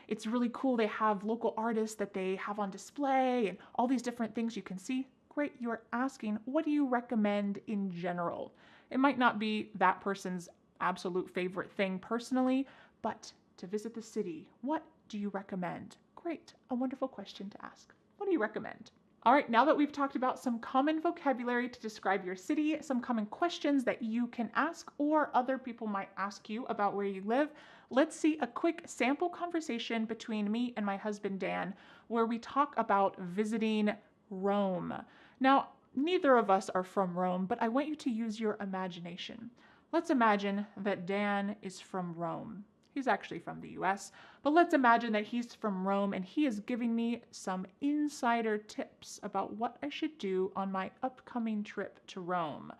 It's really cool. They have local artists that they have on display and all these different things you can see. Great. You're asking, what do you recommend in general? It might not be that person's absolute favorite thing personally, but to visit the city, what do you recommend? Great. A wonderful question to ask. What do you recommend? All right, now that we've talked about some common vocabulary to describe your city, some common questions that you can ask or other people might ask you about where you live, let's see a quick sample conversation between me and my husband Dan, where we talk about visiting Rome. Now, neither of us are from Rome, but I want you to use your imagination. Let's imagine that Dan is from Rome. He's actually from the US, but let's imagine that he's from Rome and he is giving me some insider tips about what I should do on my upcoming trip to Rome.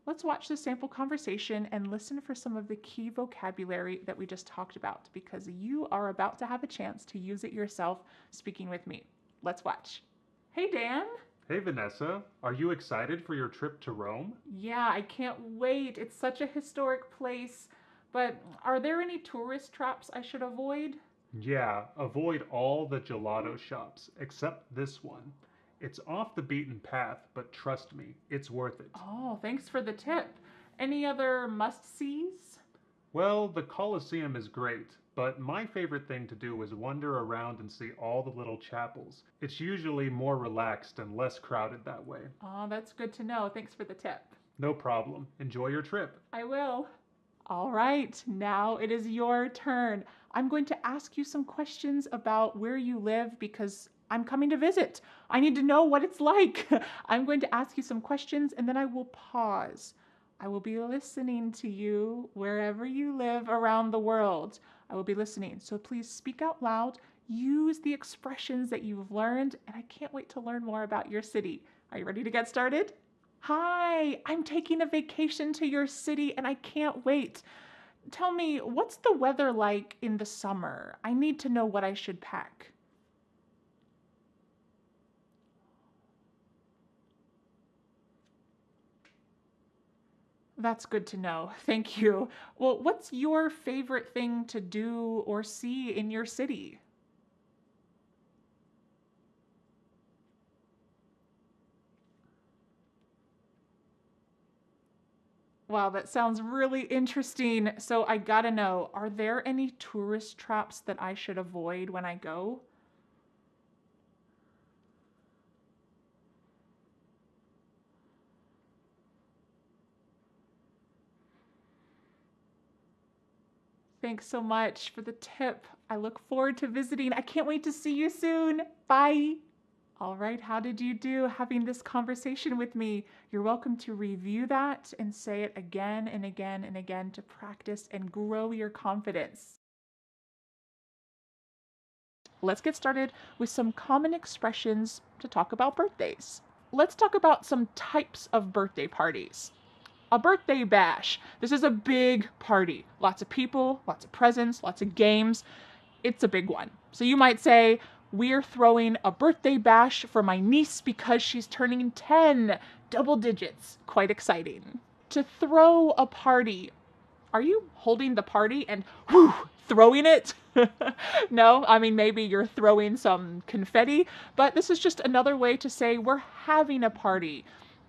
Let's watch the sample conversation and listen for some of the key vocabulary that we just talked about, because you are about to have a chance to use it yourself speaking with me. Let's watch. Hey, Dan. Hey Vanessa, are you excited for your trip to Rome? Yeah, I can't wait. It's such a historic place. But are there any tourist traps I should avoid? Yeah, avoid all the gelato shops, except this one. It's off the beaten path, but trust me, it's worth it. Oh, thanks for the tip. Any other must-sees? Well, the Colosseum is great, but my favorite thing to do is wander around and see all the little chapels. It's usually more relaxed and less crowded that way. Oh, that's good to know. Thanks for the tip. No problem. Enjoy your trip. I will. All right, now it is your turn. I'm going to ask you some questions about where you live because I'm coming to visit. I need to know what it's like. I'm going to ask you some questions and then I will pause. I will be listening to you wherever you live around the world. I will be listening. So please speak out loud. Use the expressions that you've learned, and I can't wait to learn more about your city. Are you ready to get started? Hi, I'm taking a vacation to your city and I can't wait. Tell me, what's the weather like in the summer? I need to know what I should pack. That's good to know. Thank you. Well, what's your favorite thing to do or see in your city? Wow, that sounds really interesting. So I gotta know, are there any tourist traps that I should avoid when I go? Thanks so much for the tip. I look forward to visiting. I can't wait to see you soon. Bye. All right, how did you do having this conversation with me? You're welcome to review that and say it again and again and again to practice and grow your confidence. Let's get started with some common expressions to talk about birthdays. Let's talk about some types of birthday parties. A birthday bash. This is a big party. Lots of people, lots of presents, lots of games. It's a big one. So you might say, we're throwing a birthday bash for my niece because she's turning 10, double digits. Quite exciting. To throw a party. Are you holding the party and whoo, throwing it? No, I mean, maybe you're throwing some confetti, but this is just another way to say we're having a party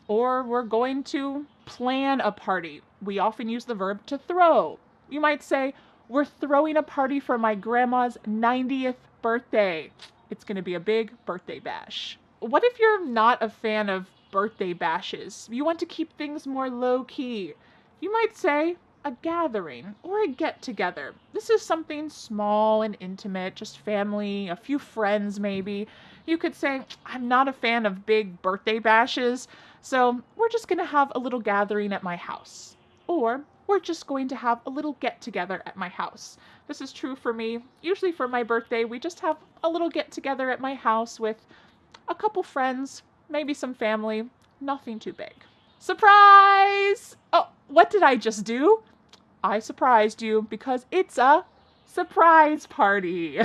or we're going to plan a party. We often use the verb to throw. You might say, We're throwing a party for my grandma's 90th birthday. It's going to be a big birthday bash. What if you're not a fan of birthday bashes? You want to keep things more low key. You might say a gathering or a get together. This is something small and intimate, just family, a few friends maybe. You could say, I'm not a fan of big birthday bashes, so we're just going to have a little gathering at my house. Or we're just going to have a little get together at my house. This is true for me. Usually for my birthday, we just have a little get together at my house with a couple friends, maybe some family, nothing too big. Surprise! Oh, what did I just do? I surprised you because it's a surprise party.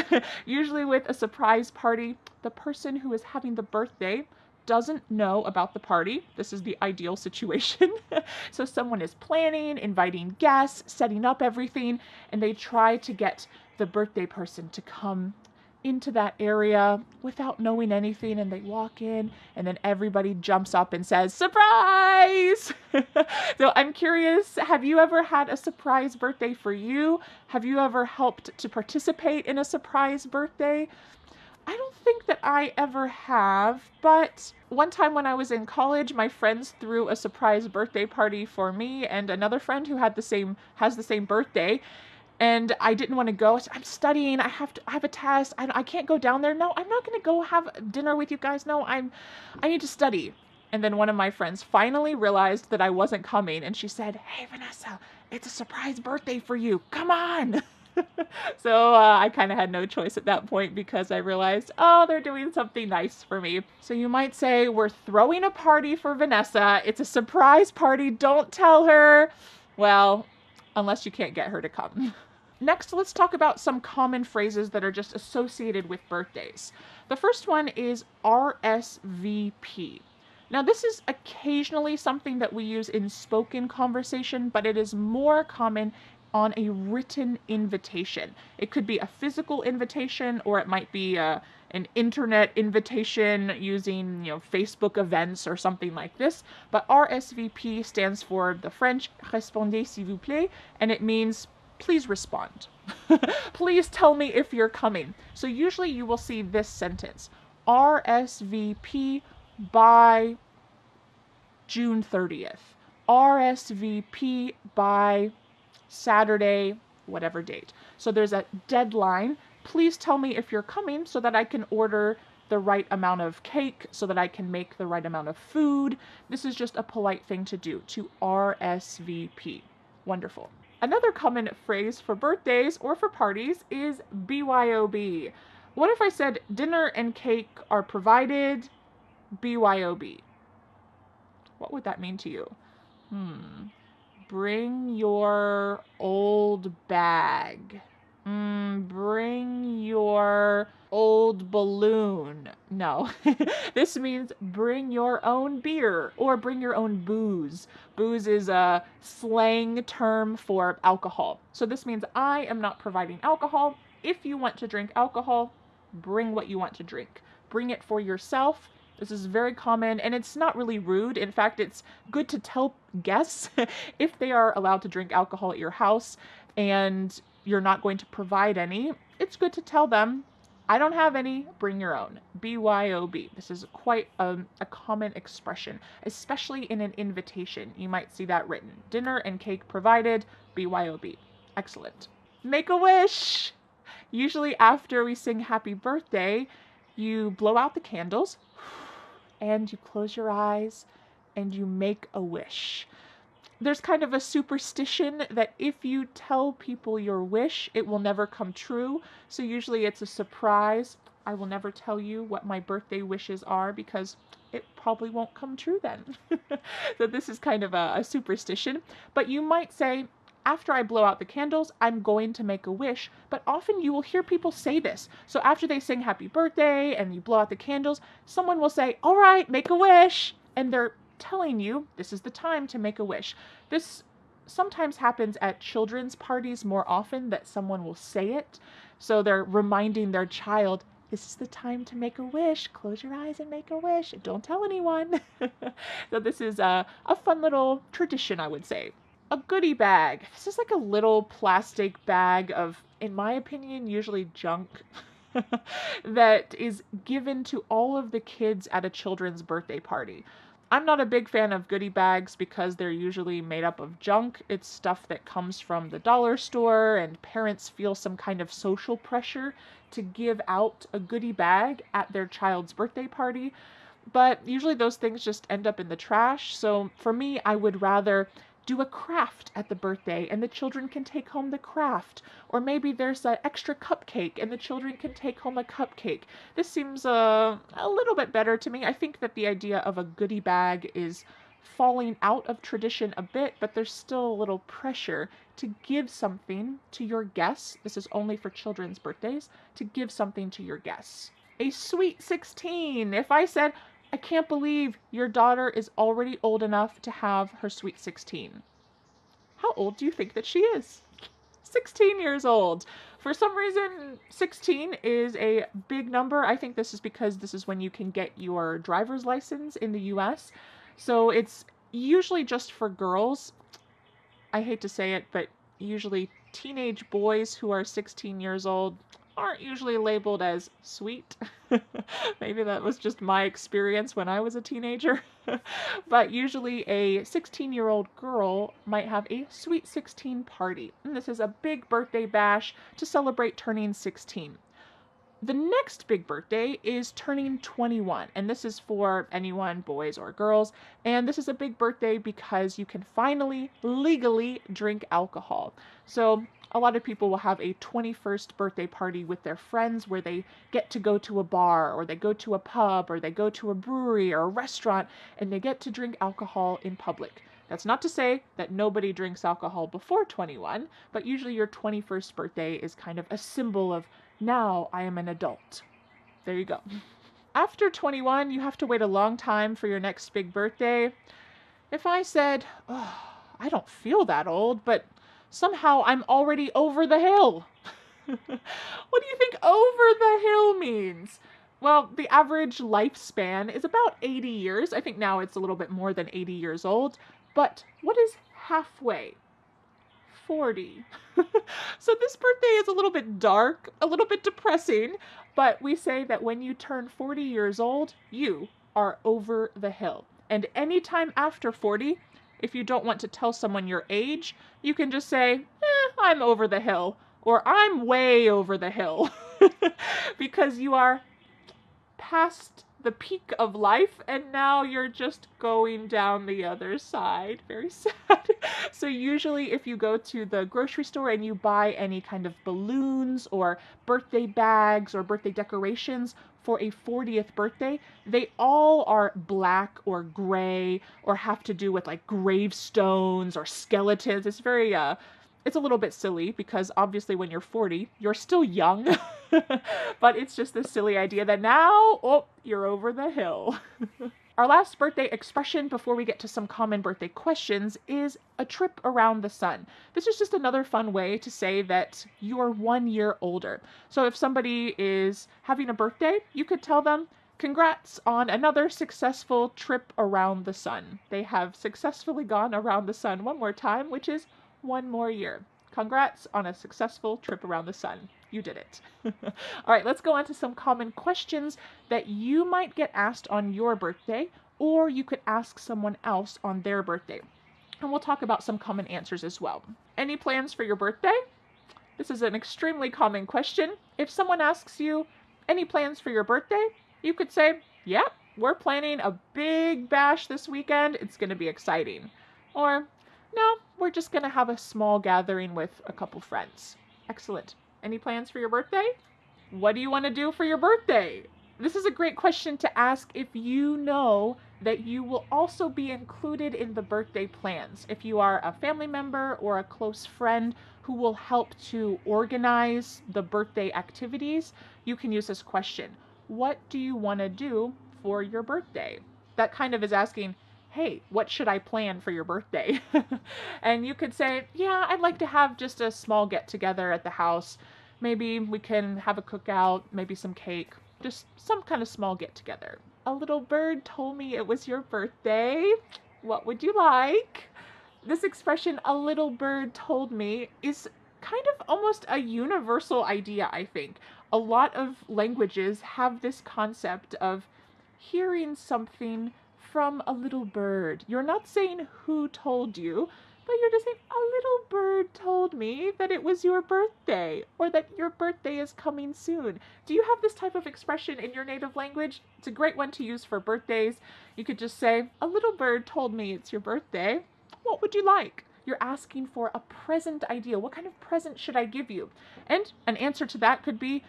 Usually with a surprise party, the person who is having the birthday doesn't know about the party. This is the ideal situation. So someone is planning, inviting guests, setting up everything, and they try to get the birthday person to come into that area without knowing anything, and they walk in and then everybody jumps up and says, surprise! So I'm curious, have you ever had a surprise birthday for you? Have you ever helped to participate in a surprise birthday? I don't think that I ever have, but one time when I was in college, my friends threw a surprise birthday party for me and another friend who has the same birthday. And I didn't want to go. I said, I'm studying. I have a test. I can't go down there. No, I'm not going to go have dinner with you guys. No, I need to study. And then one of my friends finally realized that I wasn't coming. And she said, hey, Vanessa, it's a surprise birthday for you. Come on. So I kind of had no choice at that point because I realized, oh, they're doing something nice for me. So you might say, we're throwing a party for Vanessa. It's a surprise party. Don't tell her. Well, unless you can't get her to come. Next, let's talk about some common phrases that are just associated with birthdays. The first one is RSVP. Now, this is occasionally something that we use in spoken conversation, but it is more common on a written invitation. It could be a physical invitation, or it might be an internet invitation using, Facebook events or something like this. But RSVP stands for the French "Répondez s'il vous plaît," and it means please respond. Please tell me if you're coming. So usually you will see this sentence: RSVP by June 30th. RSVP by Saturday, whatever date. So there's a deadline. Please tell me if you're coming so that I can order the right amount of cake, so that I can make the right amount of food. This is just a polite thing to do, to RSVP. Wonderful. Another common phrase for birthdays or for parties is BYOB. What if I said dinner and cake are provided, BYOB? What would that mean to you? Bring your old bag. Bring your old balloon. No, this means bring your own beer or bring your own booze. Booze is a slang term for alcohol. So this means I am not providing alcohol. If you want to drink alcohol, bring what you want to drink. Bring it for yourself. This is very common, and it's not really rude. In fact, it's good to tell guests if they are allowed to drink alcohol at your house and you're not going to provide any. It's good to tell them, I don't have any, bring your own. BYOB. This is quite a common expression, especially in an invitation. You might see that written. Dinner and cake provided, BYOB. Excellent. Make a wish. Usually after we sing happy birthday, you blow out the candles and you close your eyes and you make a wish. There's kind of a superstition that if you tell people your wish, it will never come true. So usually it's a surprise. I will never tell you what my birthday wishes are because it probably won't come true then. So this is kind of a superstition. But you might say, after I blow out the candles, I'm going to make a wish. But often you will hear people say this. So after they sing happy birthday and you blow out the candles, someone will say, all right, make a wish. And they're telling you this is the time to make a wish. This sometimes happens at children's parties more often, that someone will say it. So they're reminding their child, this is the time to make a wish. Close your eyes and make a wish. Don't tell anyone. So this is a fun little tradition, I would say. a goodie bag. This is like a little plastic bag of, in my opinion, usually junk that is given to all of the kids at a children's birthday party. I'm not a big fan of goodie bags because they're usually made up of junk. It's stuff that comes from the dollar store, and parents feel some kind of social pressure to give out a goodie bag at their child's birthday party. But usually those things just end up in the trash. So for me, I would rather do a craft at the birthday and the children can take home the craft. Or maybe there's an extra cupcake and the children can take home a cupcake. This seems a little bit better to me. I think that the idea of a goodie bag is falling out of tradition a bit, but there's still a little pressure to give something to your guests. This is only for children's birthdays, to give something to your guests. A sweet 16. If I said, I can't believe your daughter is already old enough to have her sweet 16. How old do you think that she is? 16 years old. For some reason, 16 is a big number. I think this is because this is when you can get your driver's license in the US. So it's usually just for girls. I hate to say it, but usually teenage boys who are 16 years old aren't usually labeled as sweet. Maybe that was just my experience when I was a teenager. But usually a 16-year-old girl might have a sweet 16 party. And this is a big birthday bash to celebrate turning 16. The next big birthday is turning 21, and this is for anyone, boys or girls, and this is a big birthday because you can finally legally drink alcohol. So a lot of people will have a 21st birthday party with their friends where they get to go to a bar, or they go to a pub, or they go to a brewery or a restaurant, and they get to drink alcohol in public. That's not to say that nobody drinks alcohol before 21, but usually your 21st birthday is kind of a symbol of, now I am an adult. There you go. After 21, you have to wait a long time for your next big birthday. If I said, oh, I don't feel that old, but somehow I'm already over the hill. What do you think over the hill means? Well, the average lifespan is about 80 years. I think now it's a little bit more than 80 years old. But what is halfway? 40. So this birthday is a little bit dark, a little bit depressing, but we say that when you turn 40 years old, you are over the hill. And anytime after 40, if you don't want to tell someone your age, you can just say, I'm over the hill, or I'm way over the hill, because you are past the peak of life and now you're just going down the other side. Very sad. So usually if you go to the grocery store and you buy any kind of balloons or birthday bags or birthday decorations for a 40th birthday, they all are black or gray or have to do with like gravestones or skeletons. It's very it's a little bit silly because obviously when you're 40, you're still young, but it's just this silly idea that now, oh, you're over the hill. Our last birthday expression before we get to some common birthday questions is a trip around the sun. This is just another fun way to say that you're 1 year older. So if somebody is having a birthday, you could tell them, congrats on another successful trip around the sun. They have successfully gone around the sun one more time, which is 1 more year. Congrats on a successful trip around the sun. You did it. All right, let's go on to some common questions that you might get asked on your birthday, or you could ask someone else on their birthday. And we'll talk about some common answers as well. Any plans for your birthday? This is an extremely common question. If someone asks you, any plans for your birthday? You could say, yeah, we're planning a big bash this weekend. It's going to be exciting. Or, no, we're just going to have a small gathering with a couple friends. Excellent. Any plans for your birthday? What do you want to do for your birthday? This is a great question to ask if you know that you will also be included in the birthday plans. If you are a family member or a close friend who will help to organize the birthday activities, you can use this question. What do you want to do for your birthday? That kind of is asking, hey, what should I plan for your birthday? And you could say, yeah, I'd like to have just a small get together at the house. Maybe we can have a cookout, maybe some cake, just some kind of small get together. A little bird told me it was your birthday. What would you like? This expression, a little bird told me, is kind of almost a universal idea, I think. A lot of languages have this concept of hearing something from a little bird. You're not saying who told you, but you're just saying, a little bird told me that it was your birthday or that your birthday is coming soon. Do you have this type of expression in your native language? It's a great one to use for birthdays. You could just say, a little bird told me it's your birthday. What would you like? You're asking for a present idea. What kind of present should I give you? And an answer to that could be,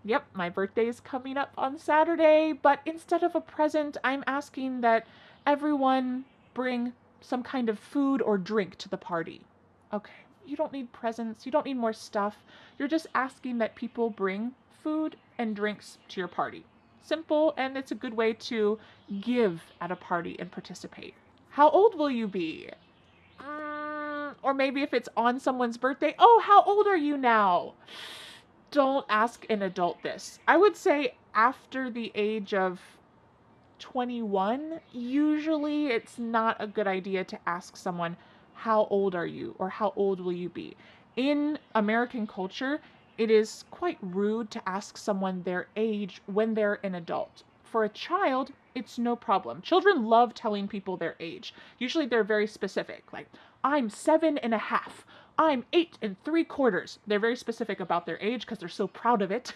yep, my birthday is coming up on Saturday, but instead of a present, I'm asking that everyone bring some kind of food or drink to the party. Okay, you don't need presents, you don't need more stuff. You're just asking that people bring food and drinks to your party. Simple, and it's a good way to give at a party and participate. How old will you be? Or maybe if it's on someone's birthday, oh, how old are you now? Don't ask an adult this. I would say after the age of 21, usually it's not a good idea to ask someone, how old are you? Or how old will you be? In American culture, it is quite rude to ask someone their age when they're an adult. For a child, it's no problem. Children love telling people their age. Usually they're very specific, like, I'm 7.5. I'm 8.75. They're very specific about their age because they're so proud of it.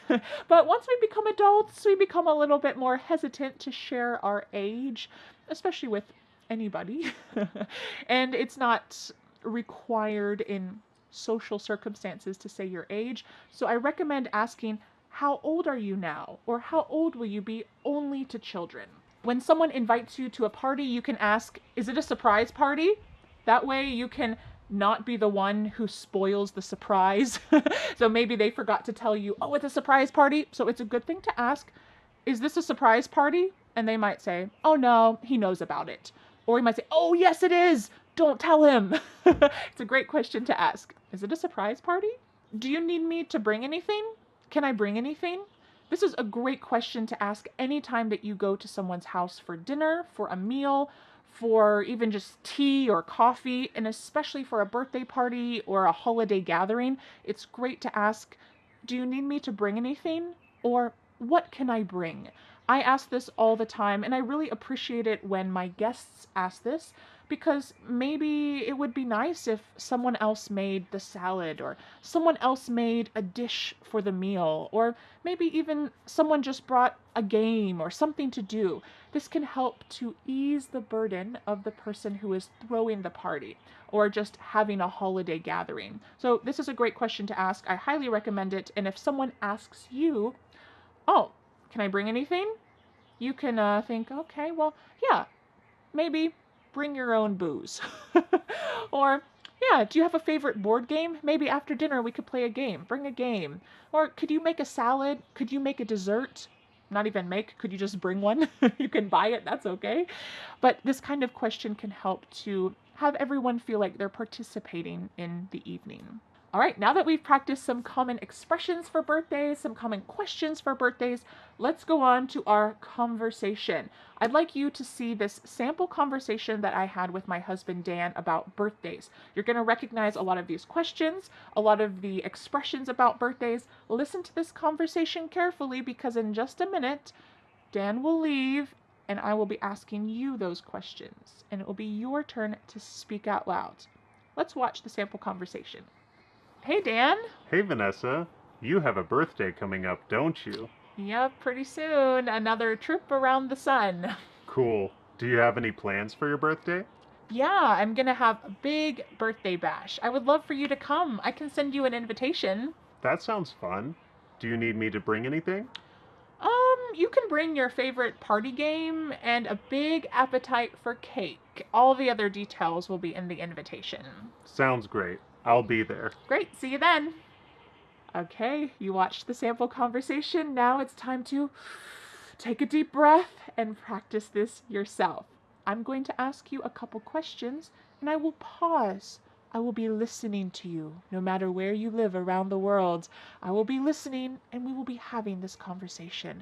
But once we become adults, we become a little bit more hesitant to share our age, especially with anybody. And it's not required in social circumstances to say your age. So I recommend asking, how old are you now? Or how old will you be, only to children. When someone invites you to a party, you can ask, is it a surprise party? That way you can not be the one who spoils the surprise. So maybe they forgot to tell you, oh, it's a surprise party. So it's a good thing to ask, is this a surprise party? And they might say, oh no, he knows about it. Or he might say, oh yes it is, don't tell him. It's a great question to ask. Is it a surprise party? Do you need me to bring anything? Can I bring anything? This is a great question to ask anytime that you go to someone's house for dinner, for a meal, for even just tea or coffee, and especially for a birthday party or a holiday gathering. It's great to ask, do you need me to bring anything? Or what can I bring? I ask this all the time, and I really appreciate it when my guests ask this, because maybe it would be nice if someone else made the salad, or someone else made a dish for the meal, or maybe even someone just brought a game or something to do. This can help to ease the burden of the person who is throwing the party or just having a holiday gathering. So this is a great question to ask. I highly recommend it. And if someone asks you, oh, can I bring anything? You can think, okay, well, yeah, maybe bring your own booze. Or, yeah, do you have a favorite board game? Maybe after dinner we could play a game. Bring a game. Or could you make a salad? Could you make a dessert? Not even make, could you just bring one? You can buy it, that's okay. But this kind of question can help to have everyone feel like they're participating in the evening. All right, now that we've practiced some common expressions for birthdays, some common questions for birthdays, let's go on to our conversation. I'd like you to see this sample conversation that I had with my husband, Dan, about birthdays. You're going to recognize a lot of these questions, a lot of the expressions about birthdays. Listen to this conversation carefully, because in just a minute, Dan will leave and I will be asking you those questions, and it will be your turn to speak out loud. Let's watch the sample conversation. Hey, Dan. Hey, Vanessa. You have a birthday coming up, don't you? Yep, pretty soon. Another trip around the sun. Cool. Do you have any plans for your birthday? Yeah, I'm gonna have a big birthday bash. I would love for you to come. I can send you an invitation. That sounds fun. Do you need me to bring anything? You can bring your favorite party game and a big appetite for cake. All the other details will be in the invitation. Sounds great. I'll be there. Great, see you then. Okay, you watched the sample conversation. Now it's time to take a deep breath and practice this yourself. I'm going to ask you a couple questions, and I will pause. I will be listening to you, no matter where you live around the world. I will be listening, and we will be having this conversation.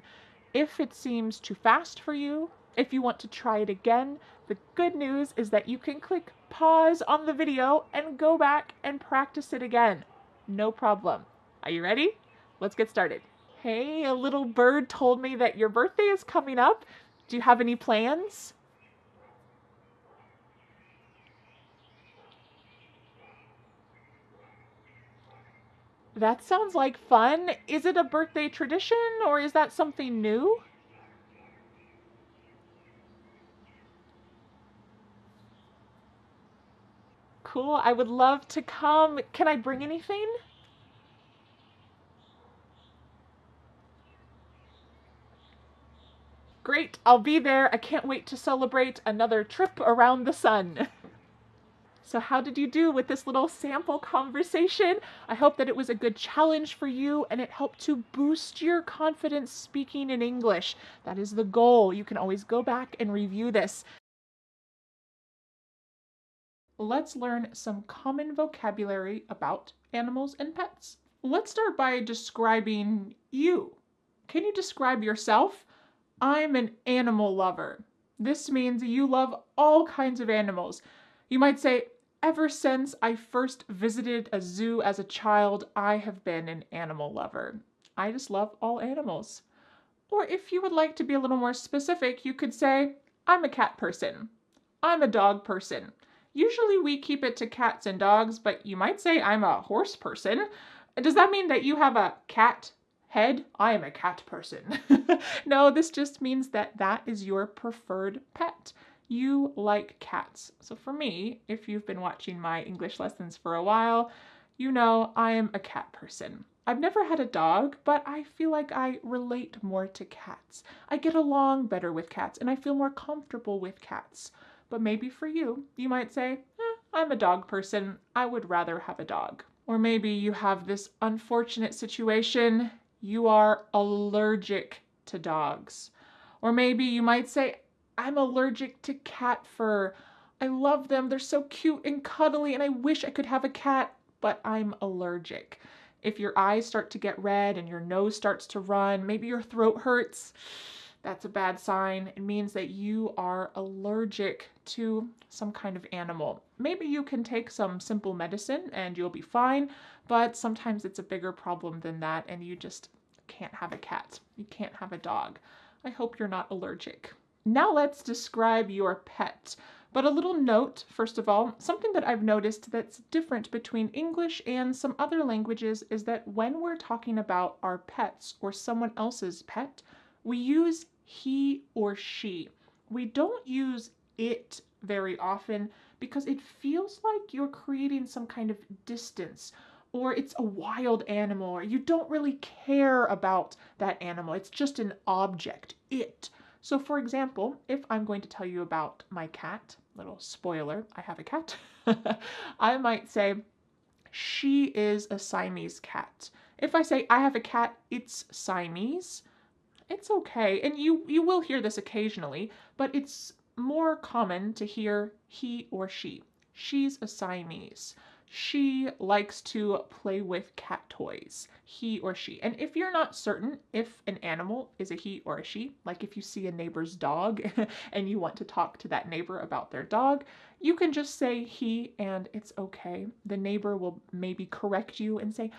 If it seems too fast for you, If you want to try it again, the good news is that you can click pause on the video and go back and practice it again. No problem. Are you ready? Let's get started. Hey, a little bird told me that your birthday is coming up. Do you have any plans? That sounds like fun. Is it a birthday tradition or is that something new? Cool, I would love to come. Can I bring anything? Great, I'll be there. I can't wait to celebrate another trip around the sun. So how did you do with this little sample conversation? I hope that it was a good challenge for you and it helped to boost your confidence speaking in English. That is the goal. You can always go back and review this. Let's learn some common vocabulary about animals and pets. Let's start by describing you. Can you describe yourself? I'm an animal lover. This means you love all kinds of animals. You might say, ever since I first visited a zoo as a child, I have been an animal lover. I just love all animals. Or if you would like to be a little more specific, you could say, I'm a cat person. I'm a dog person. Usually we keep it to cats and dogs, but you might say I'm a horse person. Does that mean that you have a cat head? I am a cat person. No, this just means that that is your preferred pet. You like cats. So for me, if you've been watching my English lessons for a while, you know I am a cat person. I've never had a dog, but I feel like I relate more to cats. I get along better with cats and I feel more comfortable with cats. But maybe for you, you might say, I'm a dog person. I would rather have a dog. Or maybe you have this unfortunate situation. You are allergic to dogs. Or maybe you might say, I'm allergic to cat fur. I love them. They're so cute and cuddly and I wish I could have a cat, but I'm allergic. If your eyes start to get red and your nose starts to run, maybe your throat hurts, that's a bad sign. It means that you are allergic to some kind of animal. Maybe you can take some simple medicine and you'll be fine, but sometimes it's a bigger problem than that and you just can't have a cat. You can't have a dog. I hope you're not allergic. Now let's describe your pet. But a little note, first of all, something that I've noticed that's different between English and some other languages is that when we're talking about our pets or someone else's pet, we use he or she. We don't use it very often because it feels like you're creating some kind of distance or it's a wild animal or you don't really care about that animal. It's just an object, it. So for example, if I'm going to tell you about my cat, little spoiler, I have a cat, I might say, she is a Siamese cat. If I say I have a cat, it's Siamese, it's okay. And you will hear this occasionally, but it's more common to hear he or she. She's a Siamese. She likes to play with cat toys, he or she. And if you're not certain if an animal is a he or a she, like if you see a neighbor's dog and you want to talk to that neighbor about their dog, you can just say he and it's okay. The neighbor will maybe correct you and say,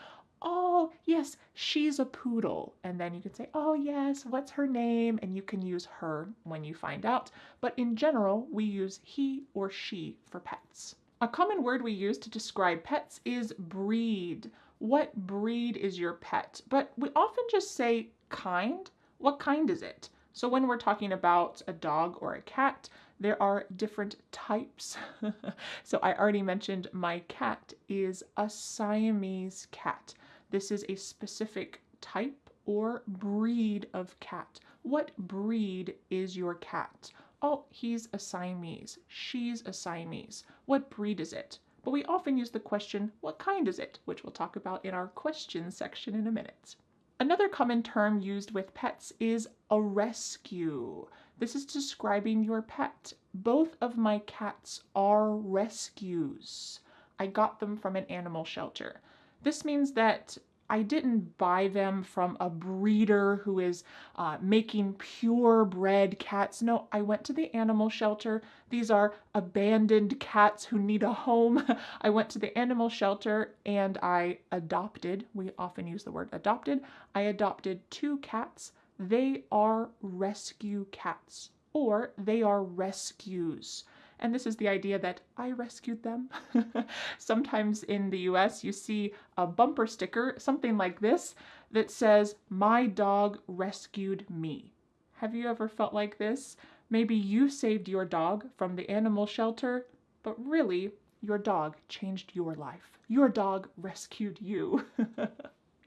oh, yes, she's a poodle. And then you can say, oh, yes, what's her name? And you can use her when you find out. But in general, we use he or she for pets. A common word we use to describe pets is breed. What breed is your pet? But we often just say kind. What kind is it? So when we're talking about a dog or a cat, there are different types. So I already mentioned my cat is a Siamese cat. This is a specific type or breed of cat. What breed is your cat? Oh, he's a Siamese. She's a Siamese. What breed is it? But we often use the question, what kind is it? Which we'll talk about in our questions section in a minute. Another common term used with pets is a rescue. This is describing your pet. Both of my cats are rescues. I got them from an animal shelter. This means that I didn't buy them from a breeder who is making purebred cats. No, I went to the animal shelter. These are abandoned cats who need a home. I went to the animal shelter and I adopted, we often use the word adopted, I adopted 2 cats. They are rescue cats, or they are rescues. And this is the idea that I rescued them. Sometimes in the US, you see a bumper sticker, something like this, that says, "My dog rescued me." Have you ever felt like this? Maybe you saved your dog from the animal shelter, but really, your dog changed your life. Your dog rescued you.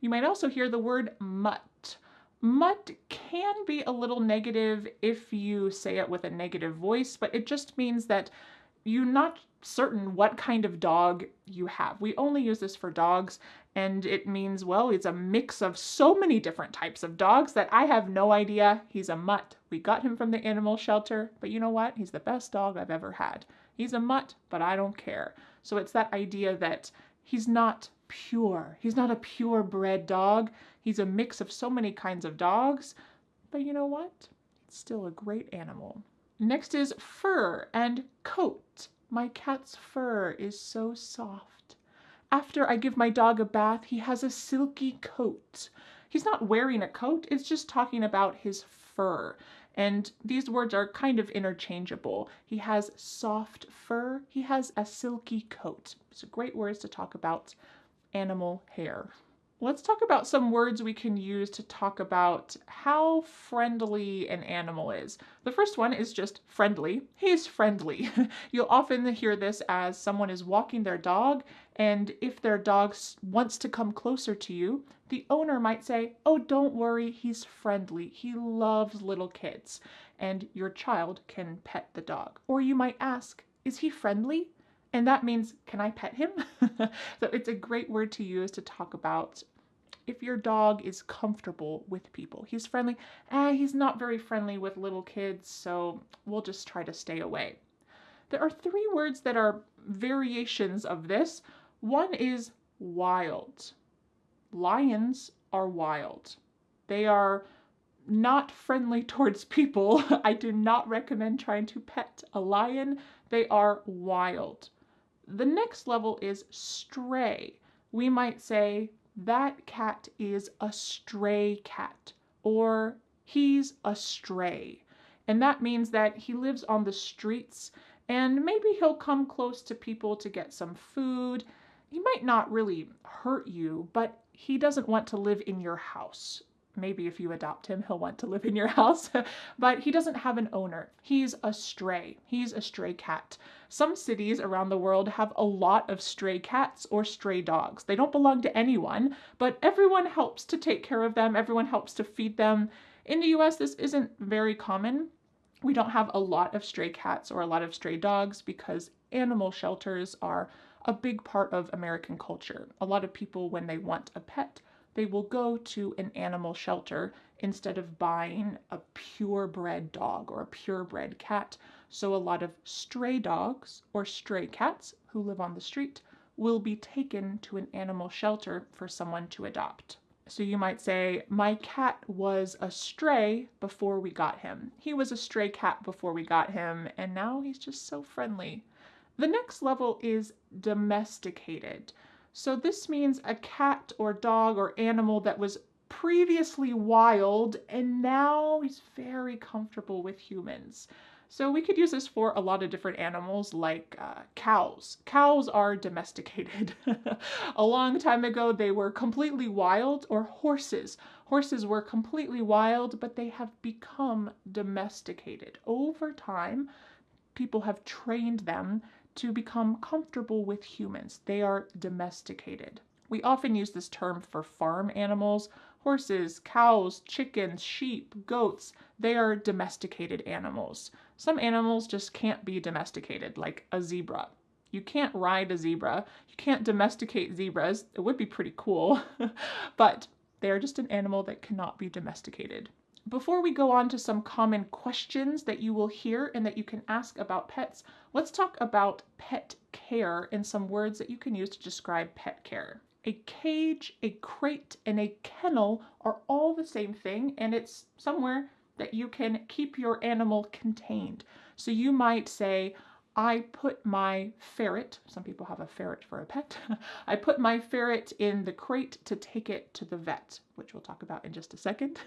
You might also hear the word mutt. Mutt can be a little negative if you say it with a negative voice, but it just means that you're not certain what kind of dog you have. We only use this for dogs, and it means, well, it's a mix of so many different types of dogs that I have no idea. He's a mutt. We got him from the animal shelter, but you know what? He's the best dog I've ever had. He's a mutt, but I don't care. So it's that idea that he's not pure. He's not a purebred dog. He's a mix of so many kinds of dogs, but you know what? It's still a great animal. Next is fur and coat. My cat's fur is so soft. After I give my dog a bath, he has a silky coat. He's not wearing a coat, it's just talking about his fur. And these words are kind of interchangeable. He has soft fur, he has a silky coat. It's great words to talk about animal hair. Let's talk about some words we can use to talk about how friendly an animal is. The first one is just friendly. He's friendly. You'll often hear this as someone is walking their dog, and if their dog wants to come closer to you, the owner might say, "Oh, don't worry, he's friendly. He loves little kids." And your child can pet the dog. Or you might ask, "Is he friendly?" And that means, can I pet him? So it's a great word to use to talk about if your dog is comfortable with people. He's friendly. He's not very friendly with little kids, so we'll just try to stay away. There are 3 words that are variations of this. One is wild. Lions are wild. They are not friendly towards people. I do not recommend trying to pet a lion. They are wild. The next level is stray. We might say, that cat is a stray cat, or he's a stray. And that means that he lives on the streets, and maybe he'll come close to people to get some food. He might not really hurt you, but he doesn't want to live in your house. Maybe if you adopt him, he'll want to live in your house, but he doesn't have an owner. He's a stray. He's a stray cat. Some cities around the world have a lot of stray cats or stray dogs. They don't belong to anyone, but everyone helps to take care of them. Everyone helps to feed them. In the US, this isn't very common. We don't have a lot of stray cats or a lot of stray dogs because animal shelters are a big part of American culture. A lot of people, when they want a pet, they will go to an animal shelter instead of buying a purebred dog or a purebred cat. So a lot of stray dogs or stray cats who live on the street will be taken to an animal shelter for someone to adopt. So you might say, my cat was a stray before we got him. He was a stray cat before we got him, and now he's just so friendly. The next level is domesticated. So this means a cat or dog or animal that was previously wild and now is very comfortable with humans. So we could use this for a lot of different animals like cows. Cows are domesticated. A long time ago they were completely wild, or horses. Horses were completely wild, but they have become domesticated. Over time, people have trained them to become comfortable with humans. They are domesticated. We often use this term for farm animals. Horses, cows, chickens, sheep, goats, they are domesticated animals. Some animals just can't be domesticated, like a zebra. You can't ride a zebra. You can't domesticate zebras. It would be pretty cool, but they're just an animal that cannot be domesticated. Before we go on to some common questions that you will hear and that you can ask about pets, let's talk about pet care and some words that you can use to describe pet care. A cage, a crate, and a kennel are all the same thing, and it's somewhere that you can keep your animal contained. So you might say, I put my ferret, some people have a ferret for a pet, I put my ferret in the crate to take it to the vet, which we'll talk about in just a second.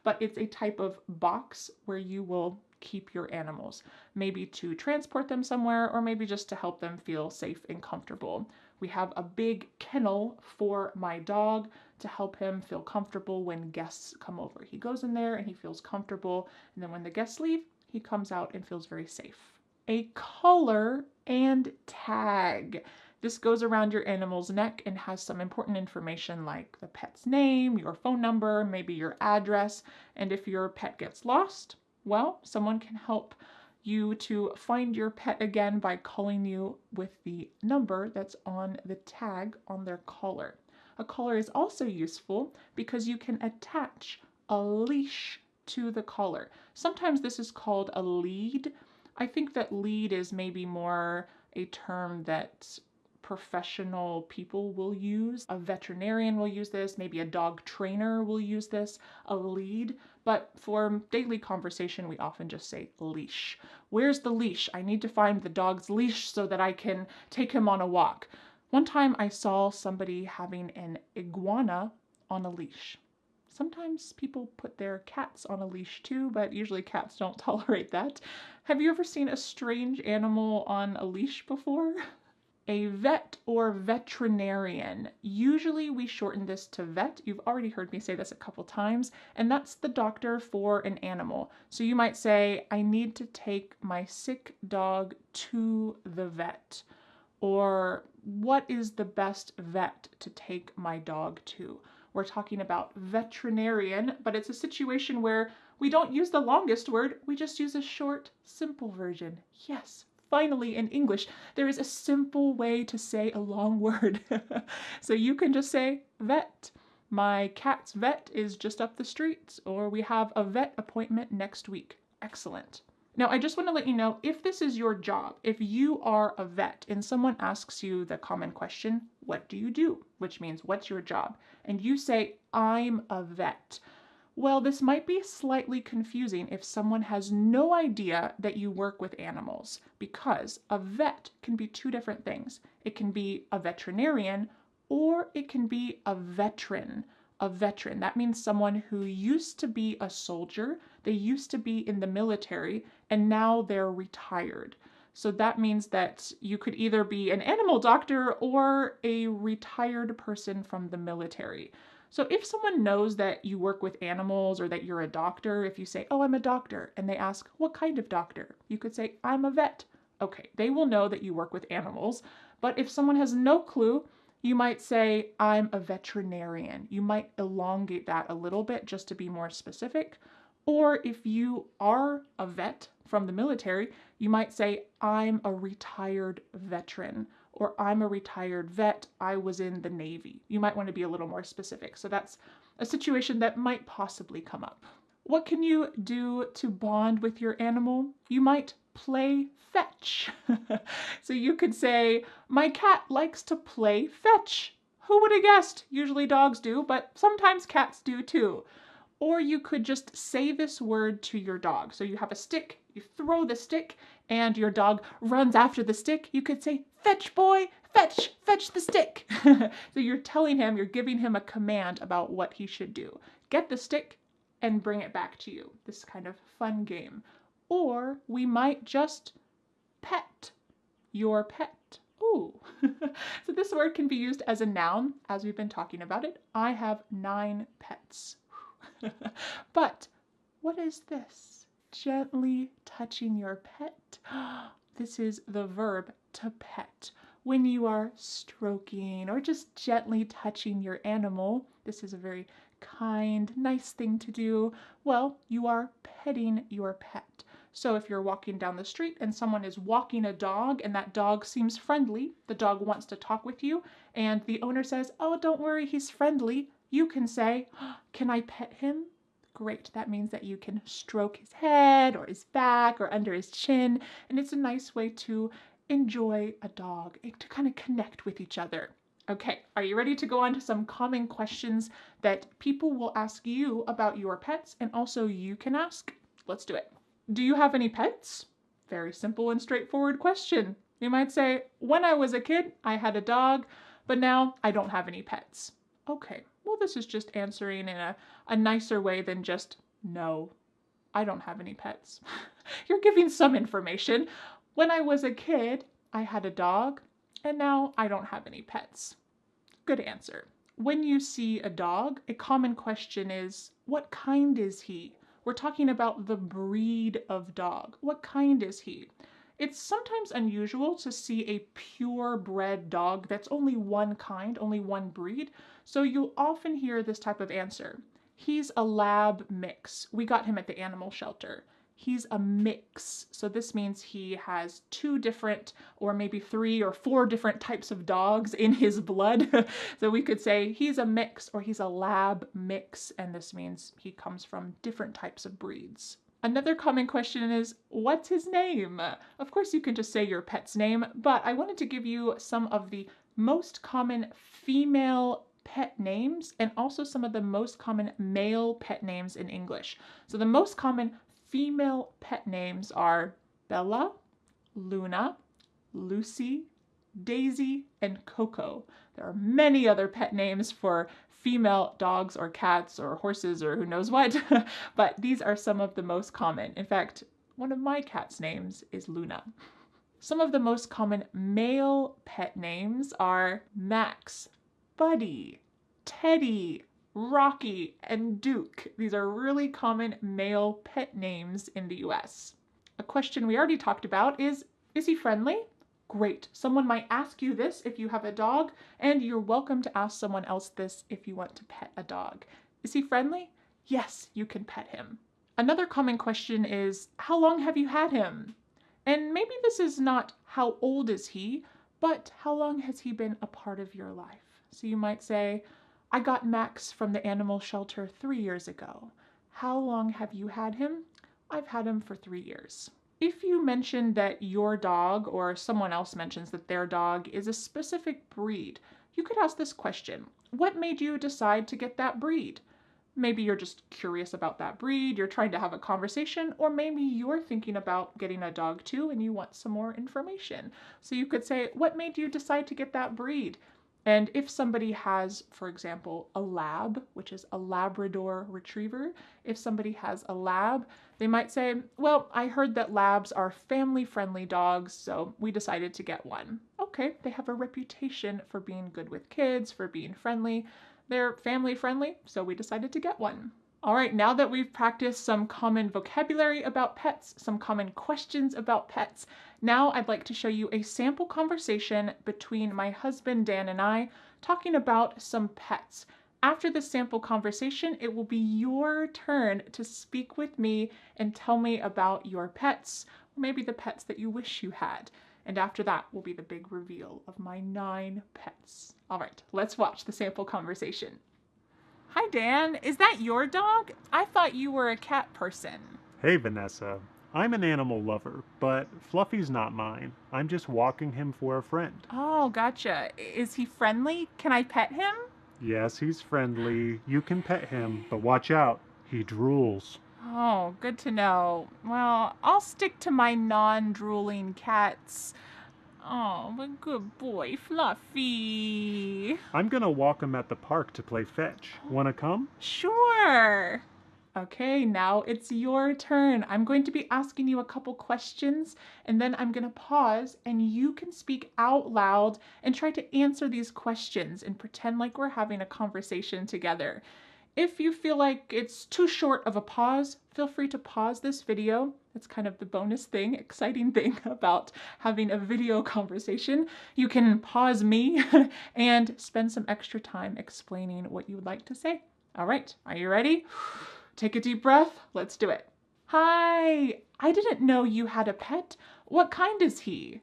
But it's a type of box where you will keep your animals, maybe to transport them somewhere or maybe just to help them feel safe and comfortable. We have a big kennel for my dog to help him feel comfortable when guests come over. He goes in there and he feels comfortable, and then when the guests leave, he comes out and feels very safe. A collar and tag. This goes around your animal's neck and has some important information like the pet's name, your phone number, maybe your address, and if your pet gets lost, well, someone can help you to find your pet again by calling you with the number that's on the tag on their collar. A collar is also useful because you can attach a leash to the collar. Sometimes this is called a lead. I think that lead is maybe more a term that professional people will use. A veterinarian will use this, maybe a dog trainer will use this, a lead. But for daily conversation, we often just say leash. Where's the leash? I need to find the dog's leash so that I can take him on a walk. One time I saw somebody having an iguana on a leash. Sometimes people put their cats on a leash too, but usually cats don't tolerate that. Have you ever seen a strange animal on a leash before? A vet or veterinarian. Usually we shorten this to vet. You've already heard me say this a couple times, and that's the doctor for an animal. So you might say, I need to take my sick dog to the vet. Or what is the best vet to take my dog to? We're talking about veterinarian, but it's a situation where we don't use the longest word, we just use a short, simple version. Yes, finally in English, there is a simple way to say a long word. So you can just say vet. My cat's vet is just up the street, or we have a vet appointment next week. Excellent. Now, I just want to let you know, if this is your job, if you are a vet and someone asks you the common question, what do you do? Which means, what's your job? And you say, I'm a vet. Well, this might be slightly confusing if someone has no idea that you work with animals, because a vet can be two different things. It can be a veterinarian or it can be a veteran. A veteran, that means someone who used to be a soldier, they used to be in the military, and now they're retired. So that means that you could either be an animal doctor or a retired person from the military. So if someone knows that you work with animals or that you're a doctor, if you say, oh, I'm a doctor, and they ask, what kind of doctor? You could say, I'm a vet. Okay, they will know that you work with animals. But if someone has no clue, you might say, I'm a veterinarian. You might elongate that a little bit just to be more specific. Or if you are a vet from the military, you might say, I'm a retired veteran, or I'm a retired vet, I was in the Navy. You might want to be a little more specific. So that's a situation that might possibly come up. What can you do to bond with your animal? You might play fetch. So you could say, my cat likes to play fetch. Who would have guessed? Usually dogs do, but sometimes cats do too. Or you could just say this word to your dog. So you have a stick, you throw the stick, and your dog runs after the stick. You could say, fetch boy, fetch, fetch the stick. So you're telling him, you're giving him a command about what he should do. Get the stick and bring it back to you. This kind of fun game. Or we might just pet your pet. Ooh. So this word can be used as a noun, as we've been talking about it. I have 9 pets. But what is this? Gently touching your pet. This is the verb to pet. When you are stroking or just gently touching your animal, this is a very kind, nice thing to do. Well, you are petting your pet. So if you're walking down the street and someone is walking a dog and that dog seems friendly, the dog wants to talk with you, and the owner says, oh, don't worry, he's friendly, you can say, can I pet him? Great, that means that you can stroke his head or his back or under his chin, and it's a nice way to enjoy a dog, to kind of connect with each other. Okay, are you ready to go on to some common questions that people will ask you about your pets and also you can ask? Let's do it. Do you have any pets? Very simple and straightforward question. You might say, when I was a kid, I had a dog, but now I don't have any pets. Okay, well, this is just answering in a nicer way than just, no, I don't have any pets. You're giving some information. When I was a kid, I had a dog, and now I don't have any pets. Good answer. When you see a dog, a common question is, what kind is he? We're talking about the breed of dog. What kind is he? It's sometimes unusual to see a purebred dog that's only one kind, only one breed, so you'll often hear this type of answer. He's a lab mix. We got him at the animal shelter. He's a mix. So this means he has two different, or maybe 3 or 4 different types of dogs in his blood. So we could say he's a mix or he's a lab mix, and this means he comes from different types of breeds. Another common question is, what's his name? Of course, you can just say your pet's name, but I wanted to give you some of the most common female pet names and also some of the most common male pet names in English. So the most common female pet names are Bella, Luna, Lucy, Daisy, and Coco. There are many other pet names for female dogs or cats or horses or who knows what, but these are some of the most common. In fact, one of my cat's names is Luna. Some of the most common male pet names are Max, Buddy, Teddy, Rocky, and Duke. These are really common male pet names in the US. A question we already talked about is he friendly? Great. Someone might ask you this if you have a dog, and you're welcome to ask someone else this if you want to pet a dog. Is he friendly? Yes, you can pet him. Another common question is, how long have you had him? And maybe this is not how old is he, but how long has he been a part of your life? So you might say, I got Max from the animal shelter 3 years ago. How long have you had him? I've had him for 3 years. If you mention that your dog or someone else mentions that their dog is a specific breed, you could ask this question. What made you decide to get that breed? Maybe you're just curious about that breed, you're trying to have a conversation, or maybe you're thinking about getting a dog too and you want some more information. So you could say, what made you decide to get that breed? And if somebody has, for example, a lab, which is a Labrador retriever, if somebody has a lab, they might say, well, I heard that labs are family-friendly dogs, so we decided to get one. Okay, they have a reputation for being good with kids, for being friendly. They're family-friendly, so we decided to get one. All right, now that we've practiced some common vocabulary about pets, some common questions about pets, now I'd like to show you a sample conversation between my husband Dan and I talking about some pets. After this sample conversation, it will be your turn to speak with me and tell me about your pets, or maybe the pets that you wish you had. And after that will be the big reveal of my 9 pets. All right, let's watch the sample conversation. Hi, Dan. Is that your dog? I thought you were a cat person. Hey, Vanessa. I'm an animal lover, but Fluffy's not mine. I'm just walking him for a friend. Oh, gotcha. Is he friendly? Can I pet him? Yes, he's friendly. You can pet him, but watch out. He drools. Oh, good to know. Well, I'll stick to my non-drooling cats. Oh, but good boy, Fluffy. I'm gonna walk him at the park to play fetch. Wanna come? Sure. Okay, now it's your turn. I'm going to be asking you a couple questions, and then I'm going to pause, and you can speak out loud and try to answer these questions and pretend like we're having a conversation together. If you feel like it's too short of a pause, feel free to pause this video. That's kind of the bonus thing, exciting thing about having a video conversation. You can pause me and spend some extra time explaining what you would like to say. All right, are you ready? Take a deep breath. Let's do it. Hi, I didn't know you had a pet. What kind is he?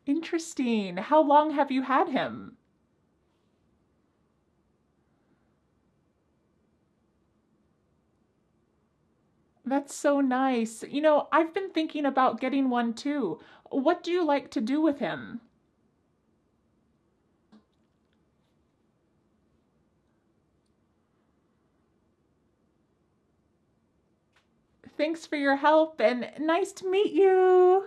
Interesting. How long have you had him? That's so nice. I've been thinking about getting one too. What do you like to do with him? Thanks for your help and nice to meet you.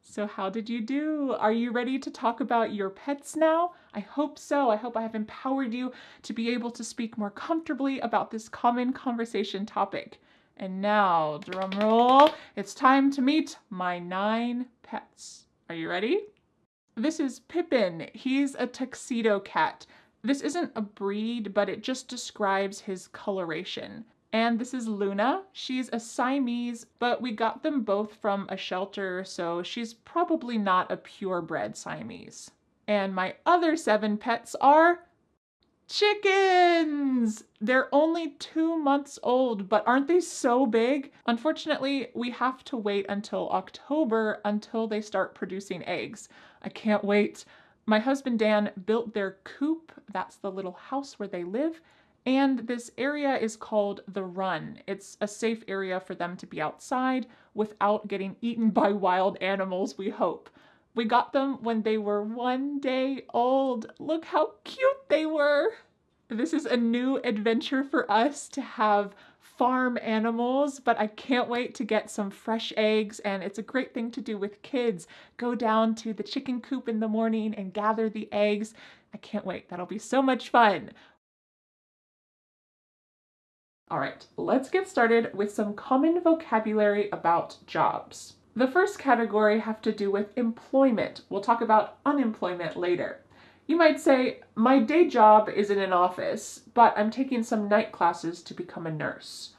So, how did you do? Are you ready to talk about your pets now? I hope so. I hope I have empowered you to be able to speak more comfortably about this common conversation topic. And now, drum roll, it's time to meet my 9 pets. Are you ready? This is Pippin. He's a tuxedo cat. This isn't a breed, but it just describes his coloration. And this is Luna. She's a Siamese, but we got them both from a shelter, so she's probably not a purebred Siamese. And my other 7 pets are chickens! They're only 2 months old, but aren't they so big? Unfortunately, we have to wait until October until they start producing eggs. I can't wait. My husband Dan built their coop, that's the little house where they live, and this area is called the Run. It's a safe area for them to be outside without getting eaten by wild animals, we hope. We got them when they were 1 day old. Look how cute they were. This is a new adventure for us to have farm animals, but I can't wait to get some fresh eggs, and it's a great thing to do with kids. Go down to the chicken coop in the morning and gather the eggs. I can't wait. That'll be so much fun. All right, let's get started with some common vocabulary about jobs. The first category have to do with employment. We'll talk about unemployment later. You might say, my day job is in an office, but I'm taking some night classes to become a nurse.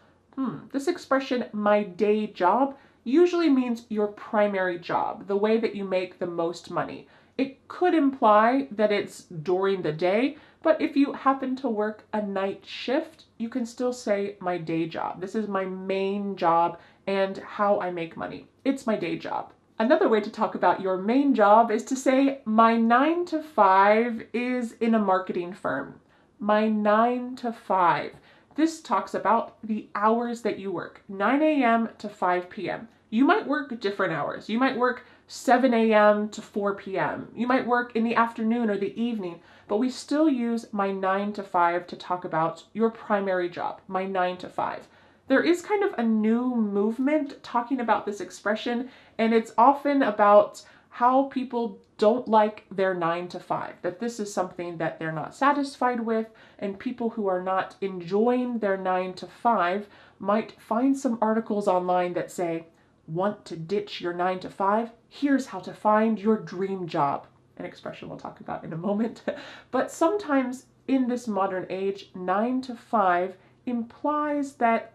This expression, my day job, usually means your primary job, the way that you make the most money. It could imply that it's during the day, but if you happen to work a night shift, you can still say my day job. This is my main job and how I make money. It's my day job. Another way to talk about your main job is to say my 9 to 5 is in a marketing firm. My 9 to 5. This talks about the hours that you work, 9 a.m. to 5 p.m. You might work different hours. You might work 7 a.m. to 4 p.m. You might work in the afternoon or the evening, but we still use my 9 to 5 to talk about your primary job, my 9 to 5. There is kind of a new movement talking about this expression, and it's often about how people don't like their 9 to 5, that this is something that they're not satisfied with, and people who are not enjoying their 9 to 5 might find some articles online that say, want to ditch your 9 to 5? Here's how to find your dream job. An expression we'll talk about in a moment. But sometimes in this modern age, 9 to 5 implies that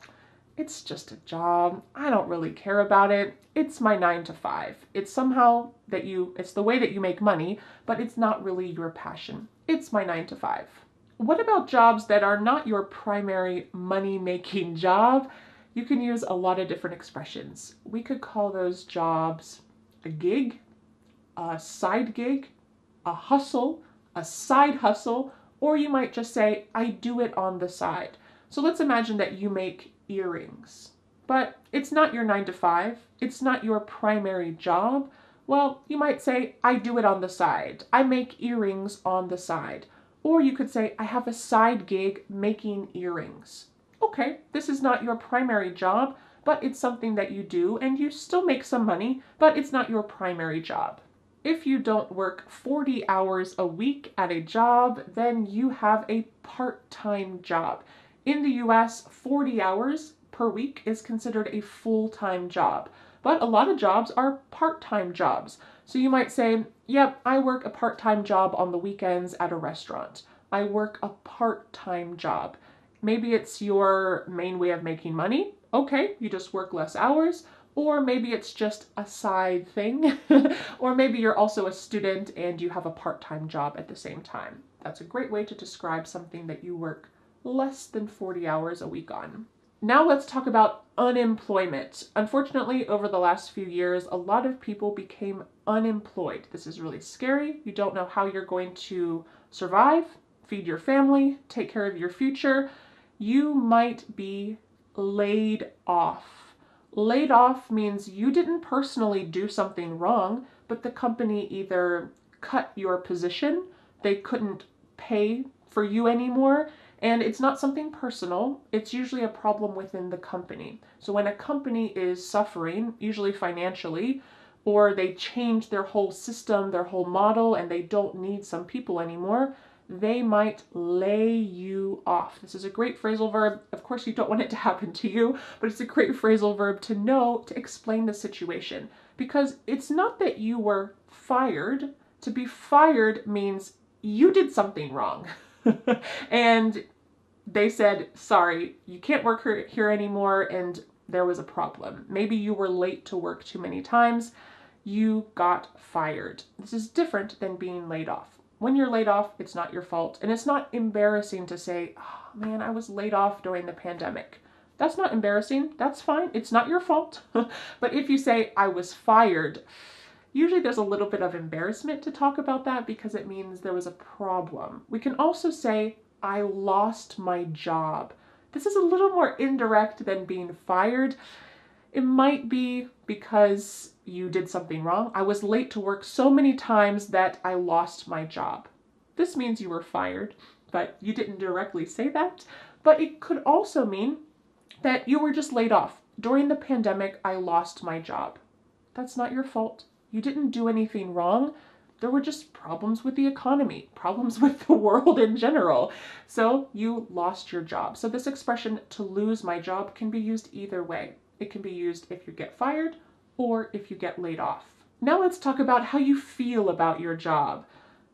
it's just a job. I don't really care about it. It's my 9 to 5. It's somehow that it's the way that you make money, but it's not really your passion. It's my 9 to 5. What about jobs that are not your primary money-making job? You can use a lot of different expressions. We could call those jobs a gig, a side gig, a hustle, a side hustle, or you might just say, I do it on the side. So let's imagine that you make earrings, but it's not your 9 to 5. It's not your primary job. Well, you might say, I do it on the side. I make earrings on the side. Or you could say, I have a side gig making earrings. Okay, this is not your primary job, but it's something that you do and you still make some money, but it's not your primary job. If you don't work 40 hours a week at a job, then you have a part-time job. In the US, 40 hours per week is considered a full-time job, but a lot of jobs are part-time jobs. So you might say, yep, I work a part-time job on the weekends at a restaurant. I work a part-time job. Maybe it's your main way of making money. Okay, you just work less hours. Or maybe it's just a side thing. Or maybe you're also a student and you have a part-time job at the same time. That's a great way to describe something that you work less than 40 hours a week on. Now let's talk about unemployment. Unfortunately, over the last few years, a lot of people became unemployed. This is really scary. You don't know how you're going to survive, feed your family, take care of your future. You might be laid off. Laid off means you didn't personally do something wrong, but the company either cut your position, they couldn't pay for you anymore, and it's not something personal. It's usually a problem within the company. So when a company is suffering, usually financially, or they change their whole system, their whole model, and they don't need some people anymore, they might lay you off. This is a great phrasal verb. Of course, you don't want it to happen to you, but it's a great phrasal verb to know to explain the situation. Because it's not that you were fired. To be fired means you did something wrong. And they said, sorry, you can't work here anymore, and there was a problem. Maybe you were late to work too many times. You got fired. This is different than being laid off. When you're laid off, it's not your fault. And it's not embarrassing to say, oh, man, I was laid off during the pandemic. That's not embarrassing. That's fine. It's not your fault. But if you say, I was fired, usually there's a little bit of embarrassment to talk about that because it means there was a problem. We can also say, I lost my job. This is a little more indirect than being fired. It might be because you did something wrong. I was late to work so many times that I lost my job. This means you were fired, but you didn't directly say that. But it could also mean that you were just laid off. During the pandemic, I lost my job. That's not your fault. You didn't do anything wrong. There were just problems with the economy, problems with the world in general. So you lost your job. So this expression, to lose my job, can be used either way. It can be used if you get fired or if you get laid off. Now let's talk about how you feel about your job.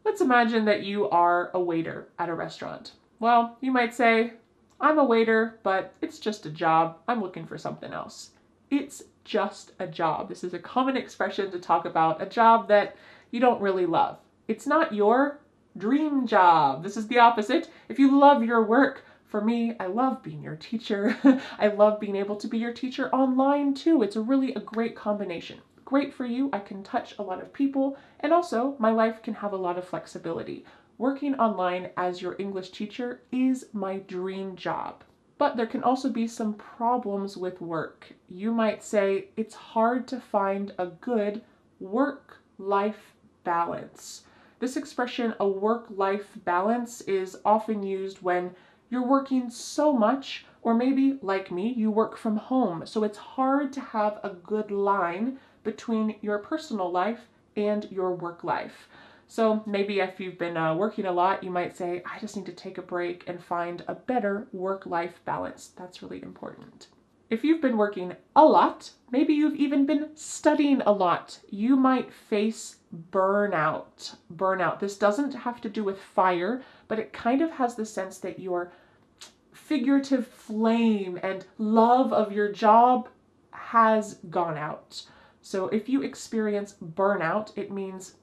Let's imagine that you are a waiter at a restaurant. Well, you might say, I'm a waiter, but it's just a job. I'm looking for something else. It's just a job. This is a common expression to talk about a job that you don't really love. It's not your dream job. This is the opposite. If you love your work, for me, I love being your teacher. I love being able to be your teacher online too. It's really a great combination. Great for you. I can touch a lot of people, and also my life can have a lot of flexibility. Working online as your English teacher is my dream job. But there can also be some problems with work. You might say it's hard to find a good work-life balance. This expression, a work-life balance, is often used when you're working so much, or maybe, like me, you work from home. So it's hard to have a good line between your personal life and your work life. So maybe if you've been working a lot, you might say, I just need to take a break and find a better work-life balance. That's really important. If you've been working a lot, maybe you've even been studying a lot, you might face burnout. Burnout. This doesn't have to do with fire, but it kind of has the sense that your figurative flame and love of your job has gone out. So if you experience burnout, it means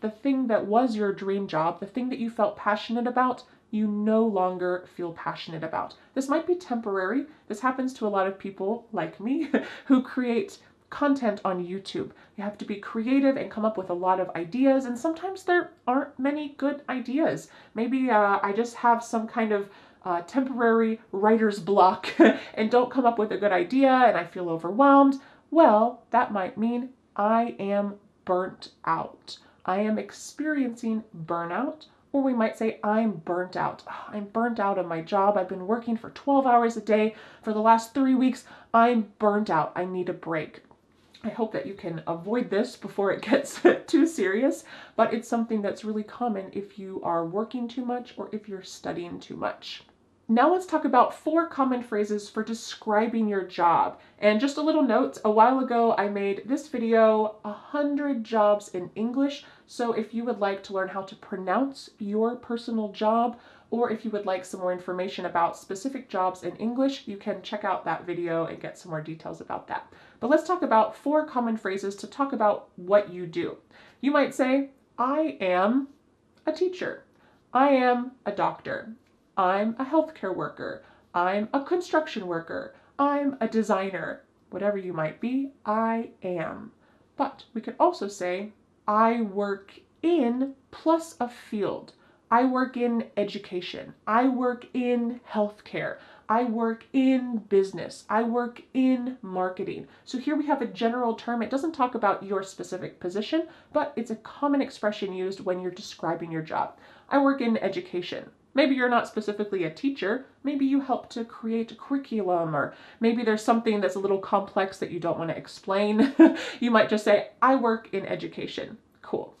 the thing that was your dream job, the thing that you felt passionate about, you no longer feel passionate about. This might be temporary. This happens to a lot of people like me who create content on YouTube. You have to be creative and come up with a lot of ideas, and sometimes there aren't many good ideas. Maybe I just have some kind of temporary writer's block and don't come up with a good idea and I feel overwhelmed. Well, that might mean I am burnt out. I am experiencing burnout, or we might say I'm burnt out. I'm burnt out on my job. I've been working for 12 hours a day for the last 3 weeks. I'm burnt out. I need a break. I hope that you can avoid this before it gets too serious, but it's something that's really common if you are working too much or if you're studying too much. Now let's talk about 4 common phrases for describing your job. And just a little note, a while ago I made this video, 100 jobs in English. So if you would like to learn how to pronounce your personal job, or if you would like some more information about specific jobs in English, you can check out that video and get some more details about that. But let's talk about 4 common phrases to talk about what you do. You might say, I am a teacher. I am a doctor. I'm a healthcare worker. I'm a construction worker. I'm a designer. Whatever you might be, I am. But we could also say, I work in plus a field. I work in education. I work in healthcare. I work in business. I work in marketing. So here we have a general term. It doesn't talk about your specific position, but it's a common expression used when you're describing your job. I work in education. Maybe you're not specifically a teacher. Maybe you help to create a curriculum, or maybe there's something that's a little complex that you don't want to explain. You might just say, I work in education. Cool.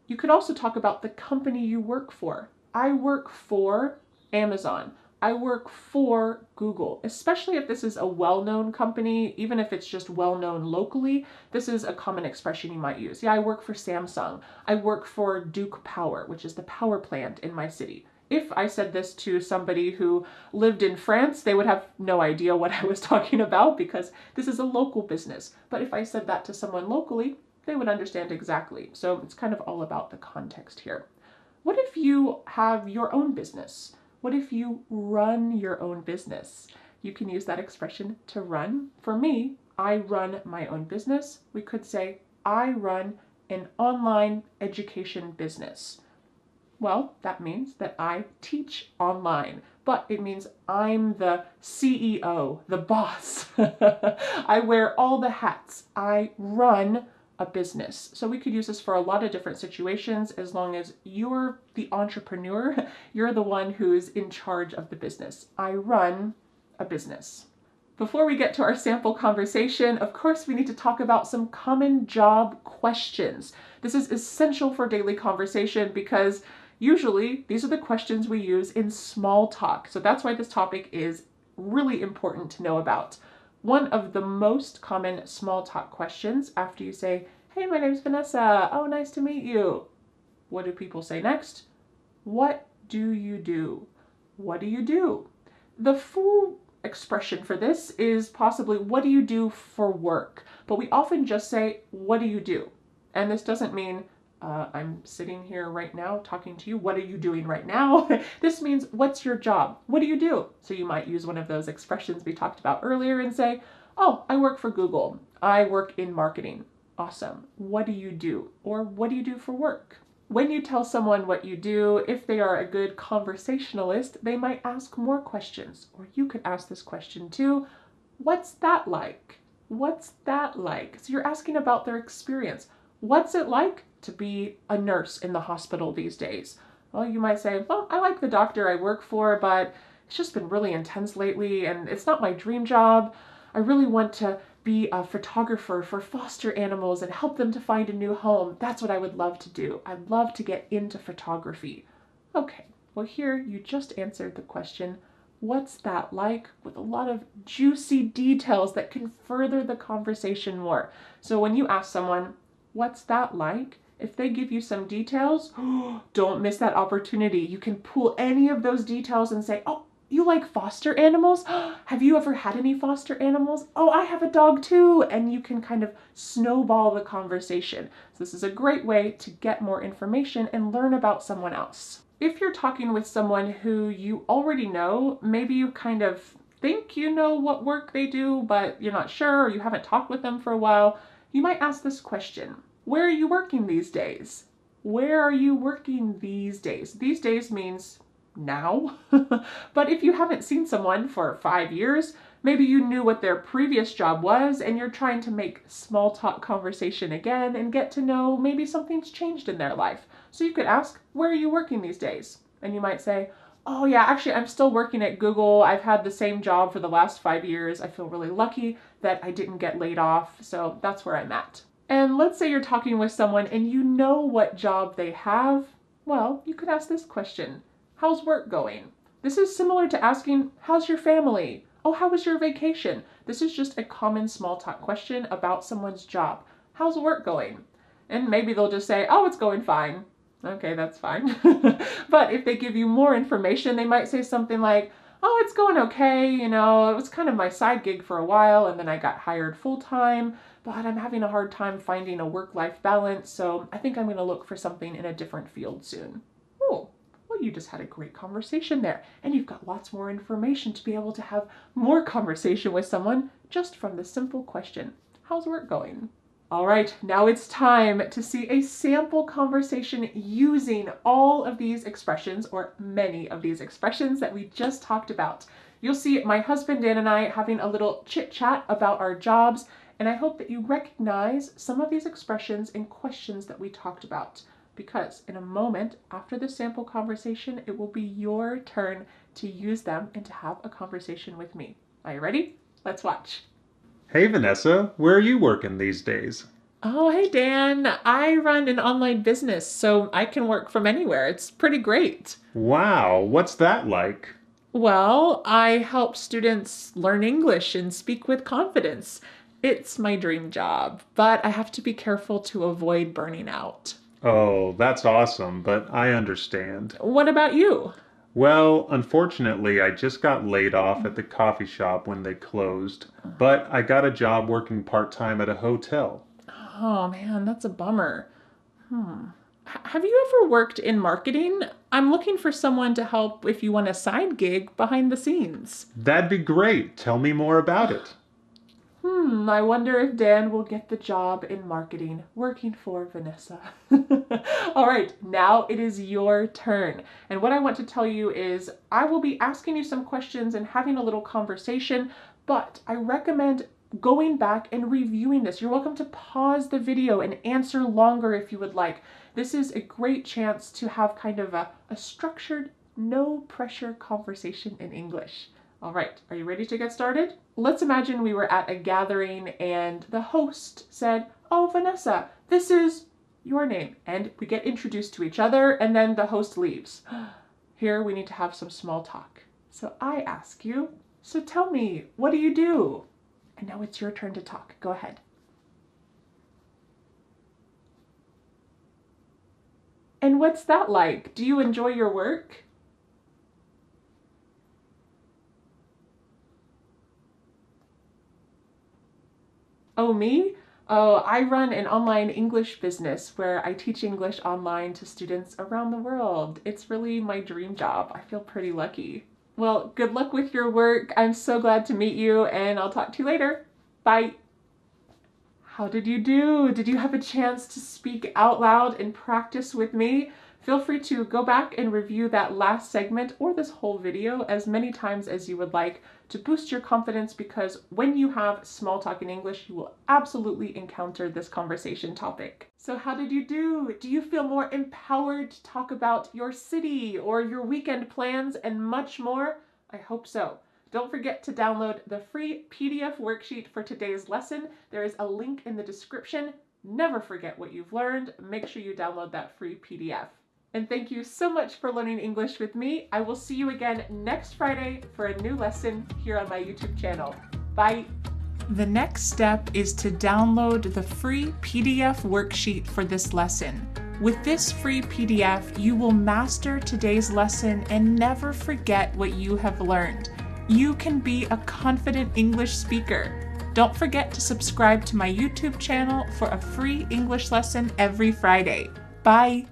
You could also talk about the company you work for. I work for Amazon. I work for Google, especially if this is a well-known company, even if it's just well-known locally. This is a common expression you might use. Yeah, I work for Samsung. I work for Duke Power, which is the power plant in my city. If I said this to somebody who lived in France, they would have no idea what I was talking about because this is a local business. But if I said that to someone locally, they would understand exactly. So it's kind of all about the context here. What if you have your own business? What if you run your own business? You can use that expression to run. For me, I run my own business. We could say, I run an online education business. Well, that means that I teach online, but it means I'm the CEO, the boss. I wear all the hats. I run a business. So we could use this for a lot of different situations as long as you're the entrepreneur, you're the one who's in charge of the business. I run a business. Before we get to our sample conversation, of course, we need to talk about some common job questions. This is essential for daily conversation because usually these are the questions we use in small talk. So that's why this topic is really important to know about. One of the most common small talk questions after you say, hey, my name's Vanessa. Oh, nice to meet you. What do people say next? What do you do? What do you do? The full expression for this is possibly, what do you do for work? But we often just say, what do you do? And this doesn't mean, I'm sitting here right now talking to you. What are you doing right now? This means, what's your job? What do you do? So you might use one of those expressions we talked about earlier and say, oh, I work for Google. I work in marketing. Awesome. What do you do? Or what do you do for work? When you tell someone what you do, if they are a good conversationalist, they might ask more questions. Or you could ask this question too. What's that like? What's that like? So you're asking about their experience. What's it like to be a nurse in the hospital these days? Well, you might say, well, I like the doctor I work for, but it's just been really intense lately and it's not my dream job. I really want to be a photographer for foster animals and help them to find a new home. That's what I would love to do. I'd love to get into photography. Okay, well here you just answered the question, what's that like? With a lot of juicy details that can further the conversation more. So when you ask someone, what's that like? If they give you some details, don't miss that opportunity. You can pull any of those details and say, oh, you like foster animals? Have you ever had any foster animals? Oh, I have a dog too. And you can kind of snowball the conversation. So this is a great way to get more information and learn about someone else. If you're talking with someone who you already know, maybe you kind of think you know what work they do, but you're not sure, or you haven't talked with them for a while, you might ask this question. Where are you working these days? Where are you working these days? These days means now. But if you haven't seen someone for 5 years, maybe you knew what their previous job was and you're trying to make small talk conversation again and get to know maybe something's changed in their life. So you could ask, where are you working these days? And you might say, oh yeah, actually I'm still working at Google. I've had the same job for the last 5 years. I feel really lucky that I didn't get laid off. So that's where I'm at. And let's say you're talking with someone and you know what job they have. Well, you could ask this question. How's work going? This is similar to asking, how's your family? Oh, how was your vacation? This is just a common small talk question about someone's job. How's work going? And maybe they'll just say, oh, it's going fine. Okay, that's fine. But if they give you more information, they might say something like, oh, it's going okay. You know, it was kind of my side gig for a while and then I got hired full time, but I'm having a hard time finding a work-life balance. So I think I'm going to look for something in a different field soon. Oh. Well, you just had a great conversation there, and you've got lots more information to be able to have more conversation with someone just from the simple question, how's work going? All right, now it's time to see a sample conversation using all of these expressions, or many of these expressions that we just talked about. You'll see my husband Dan and I having a little chit chat about our jobs, and I hope that you recognize some of these expressions and questions that we talked about, because in a moment after the sample conversation, it will be your turn to use them and to have a conversation with me. Are you ready? Let's watch. Hey Vanessa, where are you working these days? Oh, hey Dan, I run an online business, so I can work from anywhere. It's pretty great. Wow, what's that like? Well, I help students learn English and speak with confidence. It's my dream job, but I have to be careful to avoid burning out. Oh, that's awesome, but I understand. What about you? Well, unfortunately, I just got laid off at the coffee shop when they closed, but I got a job working part-time at a hotel. Oh man, that's a bummer. Have you ever worked in marketing? I'm looking for someone to help if you want a side gig behind the scenes. That'd be great. Tell me more about it. I wonder if Dan will get the job in marketing, working for Vanessa. All right, now it is your turn. And what I want to tell you is I will be asking you some questions and having a little conversation, but I recommend going back and reviewing this. You're welcome to pause the video and answer longer if you would like. This is a great chance to have kind of a structured, no pressure conversation in English. All right, are you ready to get started? Let's imagine we were at a gathering and the host said, "Oh, Vanessa, this is your name." And we get introduced to each other and then the host leaves. Here we need to have some small talk. So I ask you, so tell me, what do you do? And now it's your turn to talk. Go ahead. And what's that like? Do you enjoy your work? Oh, me? Oh, I run an online English business where I teach English online to students around the world. It's really my dream job. I feel pretty lucky. Well, good luck with your work. I'm so glad to meet you, and I'll talk to you later. Bye. How did you do? Did you have a chance to speak out loud and practice with me? Feel free to go back and review that last segment or this whole video as many times as you would like to boost your confidence, because when you have small talk in English, you will absolutely encounter this conversation topic. So how did you do? Do you feel more empowered to talk about your city or your weekend plans and much more? I hope so. Don't forget to download the free PDF worksheet for today's lesson. There is a link in the description. Never forget what you've learned. Make sure you download that free PDF. And thank you so much for learning English with me. I will see you again next Friday for a new lesson here on my YouTube channel. Bye. The next step is to download the free PDF worksheet for this lesson. With this free PDF, you will master today's lesson and never forget what you have learned. You can be a confident English speaker. Don't forget to subscribe to my YouTube channel for a free English lesson every Friday. Bye.